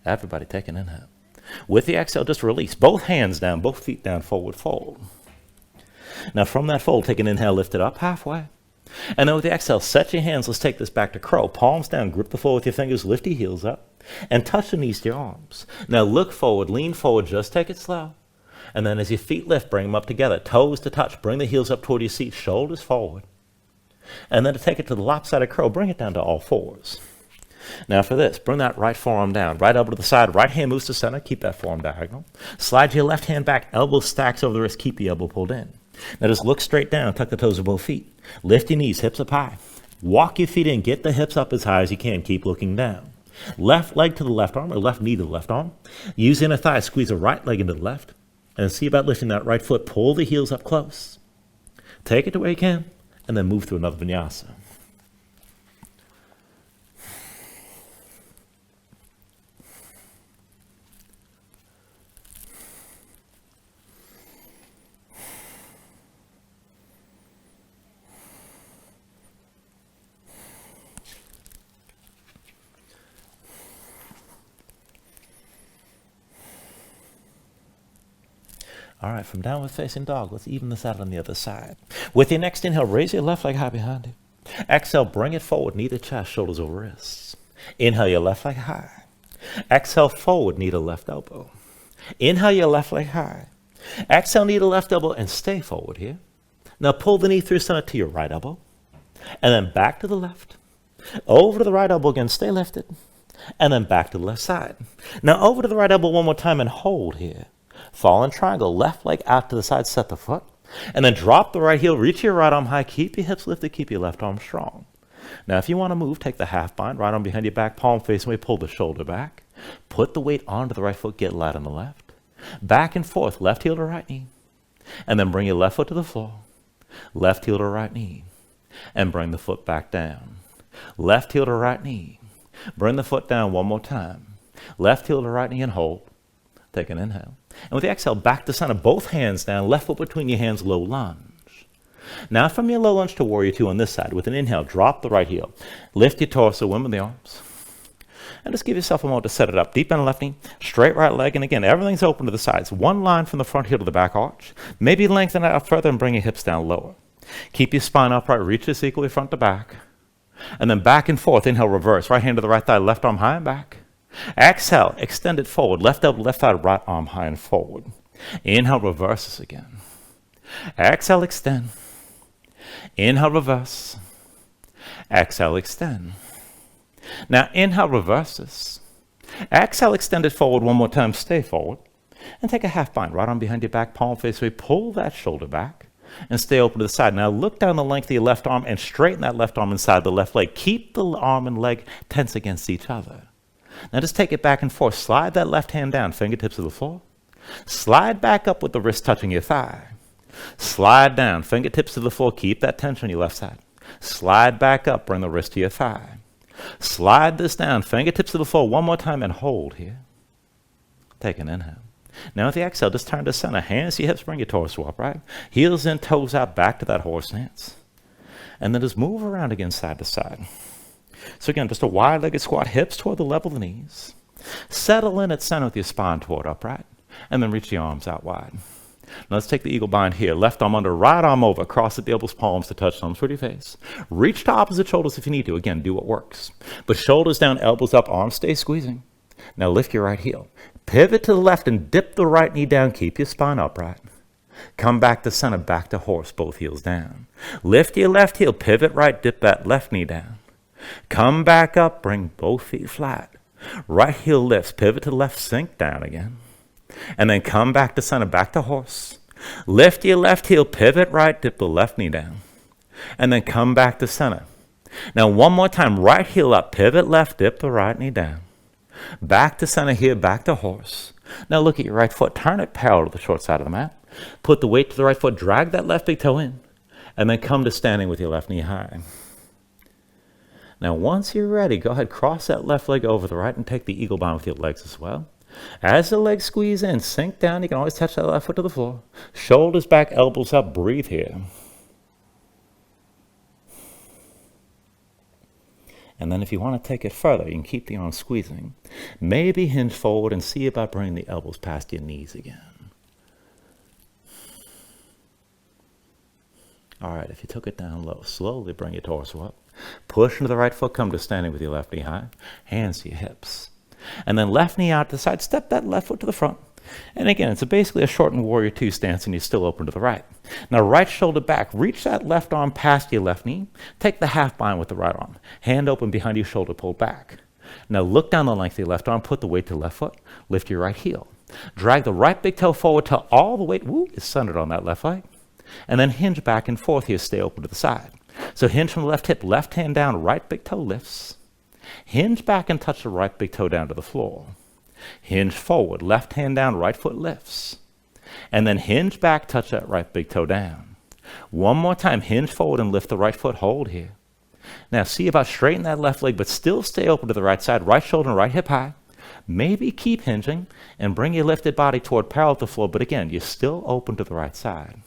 [SPEAKER 2] Everybody take an inhale. With the exhale, just release. Both hands down, both feet down, forward fold. Now from that fold, take an inhale, lift it up halfway. And then with the exhale, set your hands. Let's take this back to crow. Palms down, grip the floor with your fingers, lift your heels up, and touch the knees to your arms. Now look forward, lean forward, just take it slow. And then as your feet lift, bring them up together. Toes to touch, bring the heels up toward your seat, shoulders forward. And then to take it to the lopsided crow, bring it down to all fours. Now for this, bring that right forearm down, right elbow to the side, right hand moves to center, keep that forearm diagonal. Slide your left hand back, elbow stacks over the wrist, keep the elbow pulled in. Now just look straight down, tuck the toes of both feet. Lift your knees, hips up high. Walk your feet in, get the hips up as high as you can, keep looking down. Left leg to the left arm, or left knee to the left arm. Use inner thigh, squeeze the right leg into the left. And see about lifting that right foot, pull the heels up close. Take it to where you can, and then move through another vinyasa. All right, from downward facing dog, let's even this out on the other side. With your next inhale, raise your left leg high behind you. Exhale, bring it forward, knee to chest, shoulders over wrists. Inhale your left leg high. Exhale, forward, knee to left elbow. Inhale your left leg high. Exhale, knee to left elbow, and stay forward here. Now pull the knee through center to your right elbow. And then back to the left. Over to the right elbow again, stay lifted. And then back to the left side. Now over to the right elbow one more time and hold here. Fall in triangle, left leg out to the side, set the foot. And then drop the right heel, reach your right arm high, keep your hips lifted, keep your left arm strong. Now if you want to move, take the half bind, right arm behind your back, palm facing away, pull the shoulder back. Put the weight onto the right foot, get light on the left. Back and forth, left heel to right knee. And then bring your left foot to the floor. Left heel to right knee. And bring the foot back down. Left heel to right knee. Bring the foot down one more time. Left heel to right knee and hold. Take an inhale. And with the exhale, back to center, both hands down, left foot between your hands, low lunge. Now from your low lunge to warrior two on this side, with an inhale, drop the right heel. Lift your torso, wimble the arms. And just give yourself a moment to set it up. Deep bend left knee, straight right leg, and again, everything's open to the sides. One line from the front heel to the back arch. Maybe lengthen it out further and bring your hips down lower. Keep your spine upright, reach this equally front to back. And then back and forth, inhale, reverse. Right hand to the right thigh, left arm high and back. Exhale, extend it forward. Left elbow, left thigh, right arm high and forward. Inhale, reverse this again. Exhale, extend. Inhale, reverse. Exhale, extend. Now inhale, reverse this. Exhale, extend it forward one more time. Stay forward. And take a half bind. Right arm behind your back, palm face away. Pull that shoulder back. And stay open to the side. Now look down the length of your left arm and straighten that left arm inside the left leg. Keep the arm and leg tense against each other. Now just take it back and forth. Slide that left hand down, fingertips to the floor. Slide back up with the wrist touching your thigh. Slide down, fingertips to the floor. Keep that tension on your left side. Slide back up, bring the wrist to your thigh. Slide this down, fingertips to the floor one more time and hold here. Take an inhale. Now with the exhale, just turn to center. Hands to your hips, bring your torso upright. Heels in, toes out, back to that horse stance. And then just move around again side to side. So again, just a wide-legged squat, hips toward the level of the knees. Settle in at center with your spine toward upright. And then reach the arms out wide. Now let's take the eagle bind here. Left arm under, right arm over. Cross at the elbows, palms to touch thumbs toward your face. Reach to opposite shoulders if you need to. Again, do what works. But shoulders down, elbows up, arms stay squeezing. Now lift your right heel. Pivot to the left and dip the right knee down. Keep your spine upright. Come back to center, back to horse, both heels down. Lift your left heel, pivot right, dip that left knee down. Come back up, bring both feet flat. Right heel lifts, pivot to the left, sink down again. And then come back to center, back to horse. Lift your left heel, pivot right, dip the left knee down. And then come back to center. Now one more time, right heel up, pivot left, dip the right knee down. Back to center here, back to horse. Now look at your right foot, turn it parallel to the short side of the mat. Put the weight to the right foot, drag that left big toe in. And then come to standing with your left knee high. Now once you're ready, go ahead, cross that left leg over the right and take the eagle bind with your legs as well. As the legs squeeze in, sink down. You can always touch that left foot to the floor. Shoulders back, elbows up. Breathe here. And then if you want to take it further, you can keep the arms squeezing. Maybe hinge forward and see about bringing the elbows past your knees again. All right, if you took it down low, slowly bring your torso up. Push into the right foot, come to standing with your left knee high. Hands to your hips. And then left knee out to the side, step that left foot to the front. And again, it's basically a shortened warrior two stance, and you're still open to the right. Now, right shoulder back, reach that left arm past your left knee. Take the half bind with the right arm. Hand open behind your shoulder, pull back. Now, look down the length of your left arm, put the weight to the left foot, lift your right heel. Drag the right big toe forward till all the weight is centered on that left leg. And then hinge back and forth here, stay open to the side. So hinge from the left hip, left hand down, right big toe lifts. Hinge back and touch the right big toe down to the floor. Hinge forward, left hand down, right foot lifts. And then hinge back, touch that right big toe down. One more time, hinge forward and lift the right foot, hold here. Now see about straighten that left leg, but still stay open to the right side, right shoulder and right hip high. Maybe keep hinging and bring your lifted body toward parallel to the floor, but again, you're still open to the right side.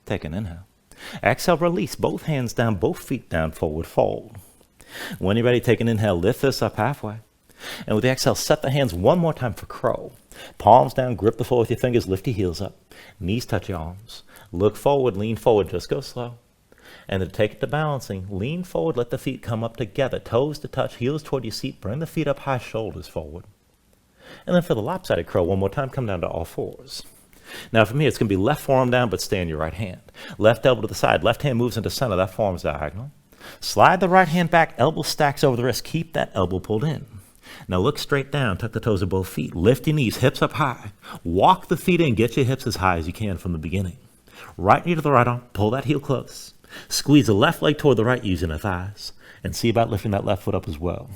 [SPEAKER 2] Take an inhale. Exhale, release, both hands down, both feet down, forward fold. When you're ready, take an inhale, lift this up halfway. And with the exhale, set the hands one more time for crow. Palms down, grip the floor with your fingers, lift your heels up. Knees touch your arms. Look forward, lean forward, just go slow. And then take it to balancing. Lean forward, let the feet come up together. Toes to touch, heels toward your seat. Bring the feet up high, shoulders forward. And then for the lopsided crow, one more time, come down to all fours. Now from here, it's going to be left forearm down, but stay in your right hand. Left elbow to the side. Left hand moves into center. That forearm's diagonal. Slide the right hand back. Elbow stacks over the wrist. Keep that elbow pulled in. Now look straight down. Tuck the toes of both feet. Lift your knees. Hips up high. Walk the feet in. Get your hips as high as you can from the beginning. Right knee to the right arm. Pull that heel close. Squeeze the left leg toward the right using the thighs. And see about lifting that left foot up as well.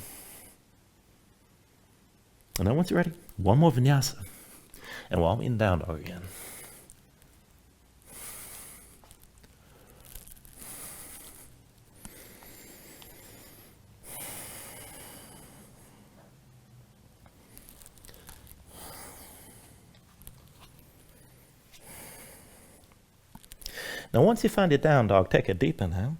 [SPEAKER 2] And then once you're ready, one more vinyasa. And we'll all meet in down dog again. Now once you find your down dog, take a deep inhale.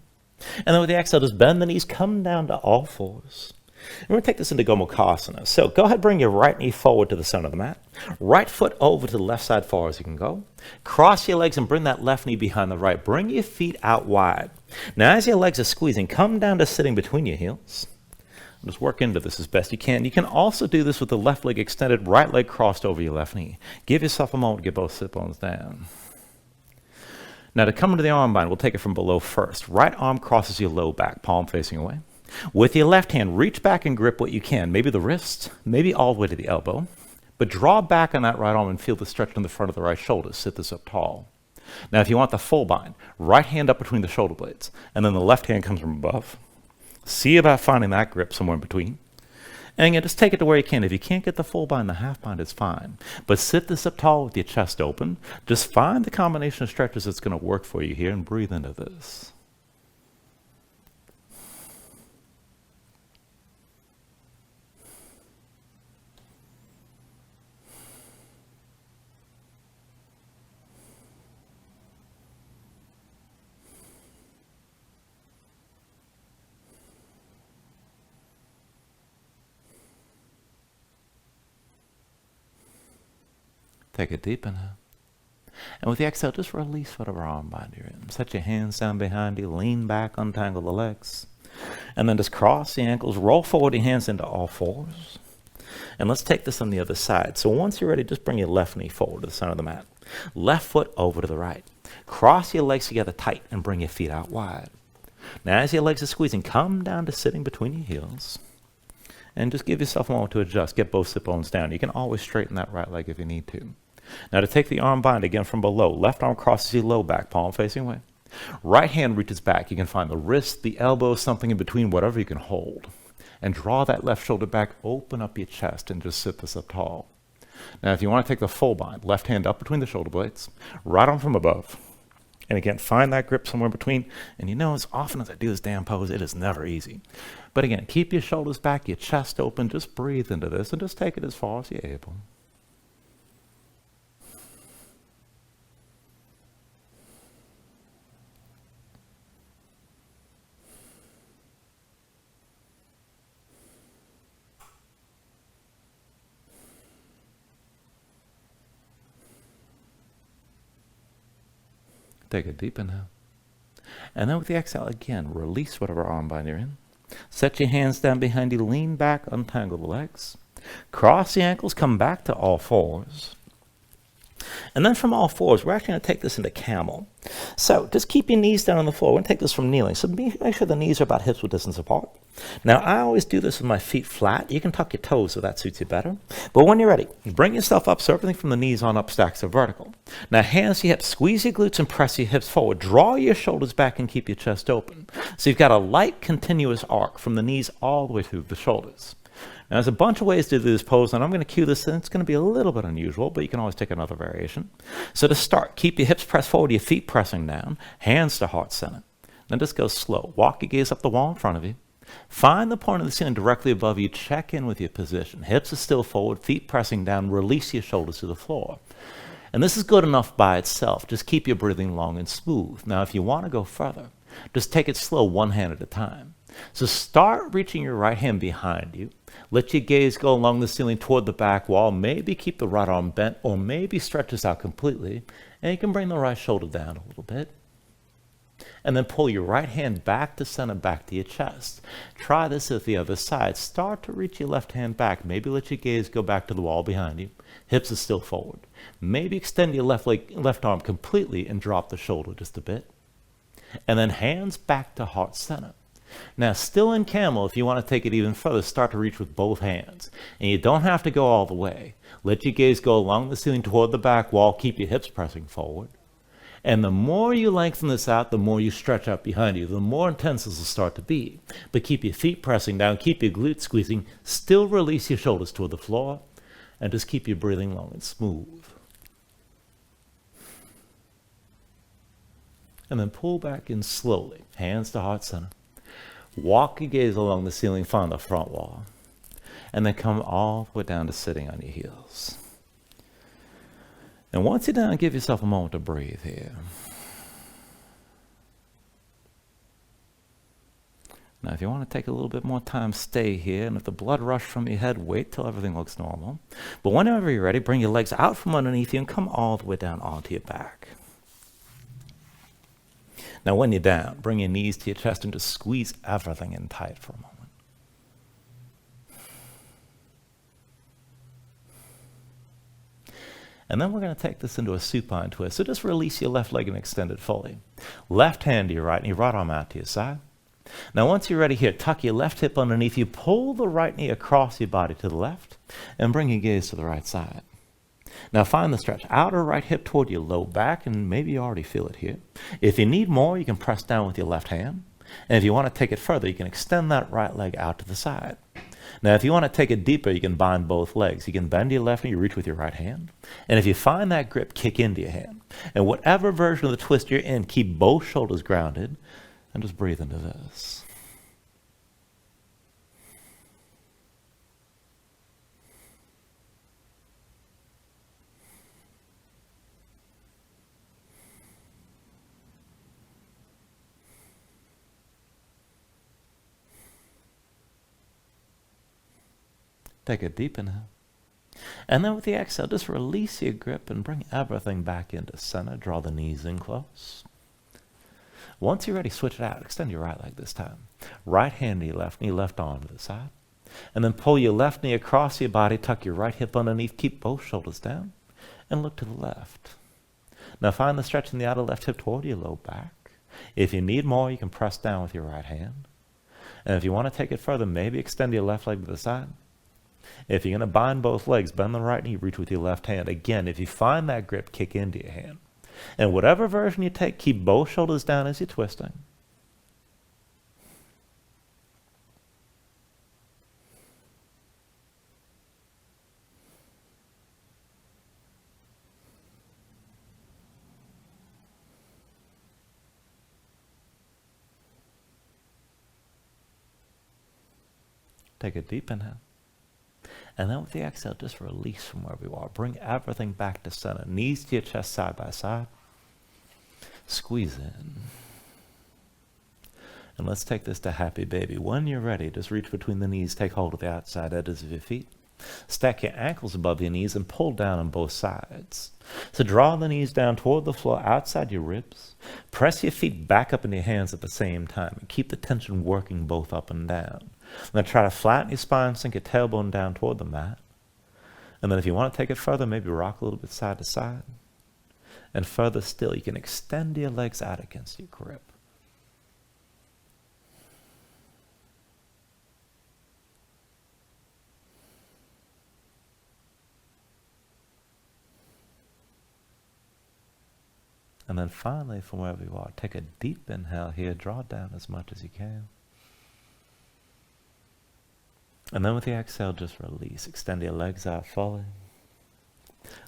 [SPEAKER 2] And then with the exhale, just bend the knees, come down to all fours. We're going to take this into Gomukhasana. So go ahead, bring your right knee forward to the center of the mat. Right foot over to the left side far as you can go. Cross your legs and bring that left knee behind the right. Bring your feet out wide. Now as your legs are squeezing, come down to sitting between your heels. Just work into this as best you can. You can also do this with the left leg extended, right leg crossed over your left knee. Give yourself a moment to get both sit bones down. Now to come into the arm bind, we'll take it from below first. Right arm crosses your low back, palm facing away. With your left hand, reach back and grip what you can. Maybe the wrist, maybe all the way to the elbow. But draw back on that right arm and feel the stretch in the front of the right shoulder. Sit this up tall. Now if you want the full bind, right hand up between the shoulder blades. And then the left hand comes from above. See about finding that grip somewhere in between. And again, just take it to where you can. If you can't get the full bind, the half bind is fine. But sit this up tall with your chest open. Just find the combination of stretches that's going to work for you here and breathe into this. Take a deep inhale. And with the exhale, just release whatever arm bind you're in. Set your hands down behind you. Lean back, untangle the legs. And then just cross the ankles. Roll forward your hands into all fours. And let's take this on the other side. So once you're ready, just bring your left knee forward to the center of the mat. Left foot over to the right. Cross your legs together tight and bring your feet out wide. Now as your legs are squeezing, come down to sitting between your heels. And just give yourself a moment to adjust. Get both sit bones down. You can always straighten that right leg if you need to. Now to take the arm bind again from below, left arm crosses your low back, palm facing away. Right hand reaches back. You can find the wrist, the elbow, something in between, whatever you can hold. And draw that left shoulder back, open up your chest, and just sit this up tall. Now if you want to take the full bind, left hand up between the shoulder blades, right arm from above. And again, find that grip somewhere between. And you know, as often as I do this damn pose, it is never easy. But again, keep your shoulders back, your chest open. Just breathe into this and just take it as far as you're able. Take a deep inhale. And then with the exhale, again, release whatever arm bind you're in. Set your hands down behind you, lean back, untangle the legs. Cross the ankles, come back to all fours. And then from all fours, we're actually going to take this into camel. So just keep your knees down on the floor. We're going to take this from kneeling. So make sure the knees are about hips width distance apart. Now, I always do this with my feet flat. You can tuck your toes if that suits you better. But when you're ready, bring yourself up so everything from the knees on up stacks are vertical. Now, hands to your hips. Squeeze your glutes and press your hips forward. Draw your shoulders back and keep your chest open. So you've got a light, continuous arc from the knees all the way through the shoulders. Now, there's a bunch of ways to do this pose, and I'm going to cue this, and it's going to be a little bit unusual, but you can always take another variation. So to start, keep your hips pressed forward, your feet pressing down, hands to heart center. Then just go slow. Walk your gaze up the wall in front of you. Find the point of the ceiling directly above you. Check in with your position. Hips are still forward, feet pressing down. Release your shoulders to the floor. And this is good enough by itself. Just keep your breathing long and smooth. Now, if you want to go further, just take it slow, one hand at a time. So start reaching your right hand behind you. Let your gaze go along the ceiling toward the back wall. Maybe keep the right arm bent, or maybe stretch this out completely. And you can bring the right shoulder down a little bit. And then pull your right hand back to center, back to your chest. Try this at the other side. Start to reach your left hand back. Maybe let your gaze go back to the wall behind you. Hips are still forward. Maybe extend your left arm completely and drop the shoulder just a bit. And then hands back to heart center. Now, still in camel, if you want to take it even further, start to reach with both hands. And you don't have to go all the way. Let your gaze go along the ceiling toward the back wall. Keep your hips pressing forward. And the more you lengthen this out, the more you stretch out behind you, the more intense this will start to be. But keep your feet pressing down, keep your glutes squeezing, still release your shoulders toward the floor, and just keep your breathing long and smooth. And then pull back in slowly, hands to heart center. Walk your gaze along the ceiling, find the front wall, and then come all the way down to sitting on your heels. And once you're down, give yourself a moment to breathe here. Now, if you want to take a little bit more time, stay here. And if the blood rushed from your head, wait till everything looks normal. But whenever you're ready, bring your legs out from underneath you and come all the way down onto your back. Now, when you're down, bring your knees to your chest and just squeeze everything in tight for a moment. And then we're going to take this into a supine twist. So just release your left leg and extend it fully. Left hand to your right and your right arm out to your side. Now, once you're ready here, tuck your left hip underneath you, pull the right knee across your body to the left, and bring your gaze to the right side. Now, find the stretch. Outer right hip toward your low back, and maybe you already feel it here. If you need more, you can press down with your left hand. And if you want to take it further, you can extend that right leg out to the side. Now, if you want to take it deeper, you can bind both legs. You can bend your left knee, you reach with your right hand. And if you find that grip, kick into your hand. And whatever version of the twist you're in, keep both shoulders grounded, and just breathe into this. Take a deep inhale. And then with the exhale, just release your grip and bring everything back into center. Draw the knees in close. Once you're ready, switch it out. Extend your right leg this time. Right hand to your knee, left arm to the side. And then pull your left knee across your body, tuck your right hip underneath, keep both shoulders down, and look to the left. Now find the stretch in the outer left hip toward your low back. If you need more, you can press down with your right hand. And if you want to take it further, maybe extend your left leg to the side. If you're going to bind both legs, bend the right knee, reach with your left hand. Again, if you find that grip, kick into your hand. And whatever version you take, keep both shoulders down as you're twisting. Take a deep inhale. And then with the exhale, just release from wherever you are. Bring everything back to center. Knees to your chest, side by side. Squeeze in. And let's take this to happy baby. When you're ready, just reach between the knees. Take hold of the outside edges of your feet. Stack your ankles above your knees and pull down on both sides. So draw the knees down toward the floor outside your ribs. Press your feet back up in your hands at the same time. And keep the tension working both up and down. Now try to flatten your spine, sink your tailbone down toward the mat. And then if you want to take it further, maybe rock a little bit side to side. And further still, you can extend your legs out against your grip. And then finally, from wherever you are, take a deep inhale here. Draw down as much as you can. And then with the exhale, just release. Extend your legs out fully.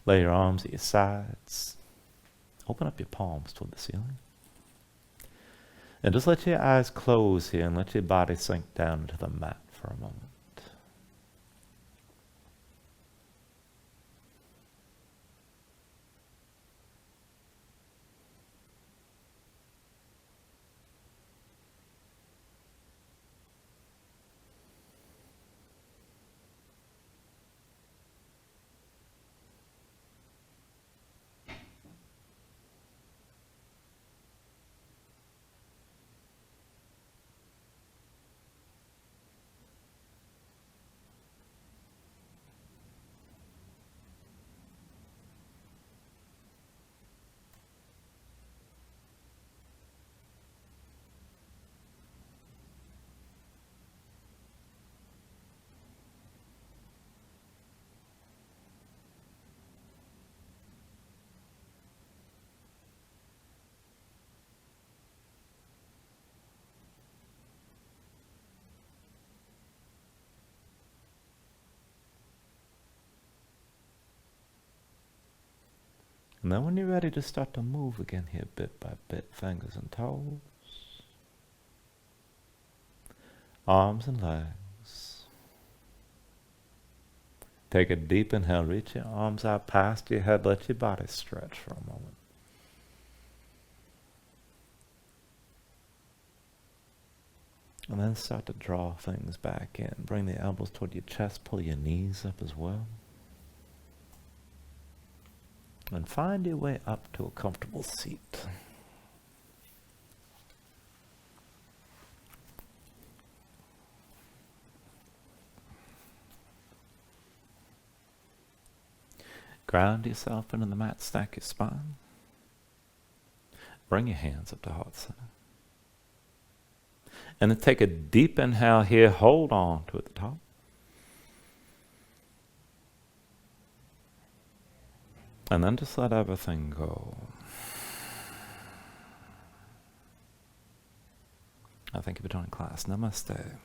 [SPEAKER 2] Lay your arms at your sides. Open up your palms toward the ceiling. And just let your eyes close here and let your body sink down into the mat for a moment. And then when you're ready to start to move again here, bit by bit, fingers and toes, arms and legs. Take a deep inhale, reach your arms out past your head, let your body stretch for a moment. And then start to draw things back in. Bring the elbows toward your chest, pull your knees up as well. And find your way up to a comfortable seat. Ground yourself into the mat, stack your spine. Bring your hands up to heart center. And then take a deep inhale here, hold on to at the top. And then just let everything go. I thank you for joining class. Namaste.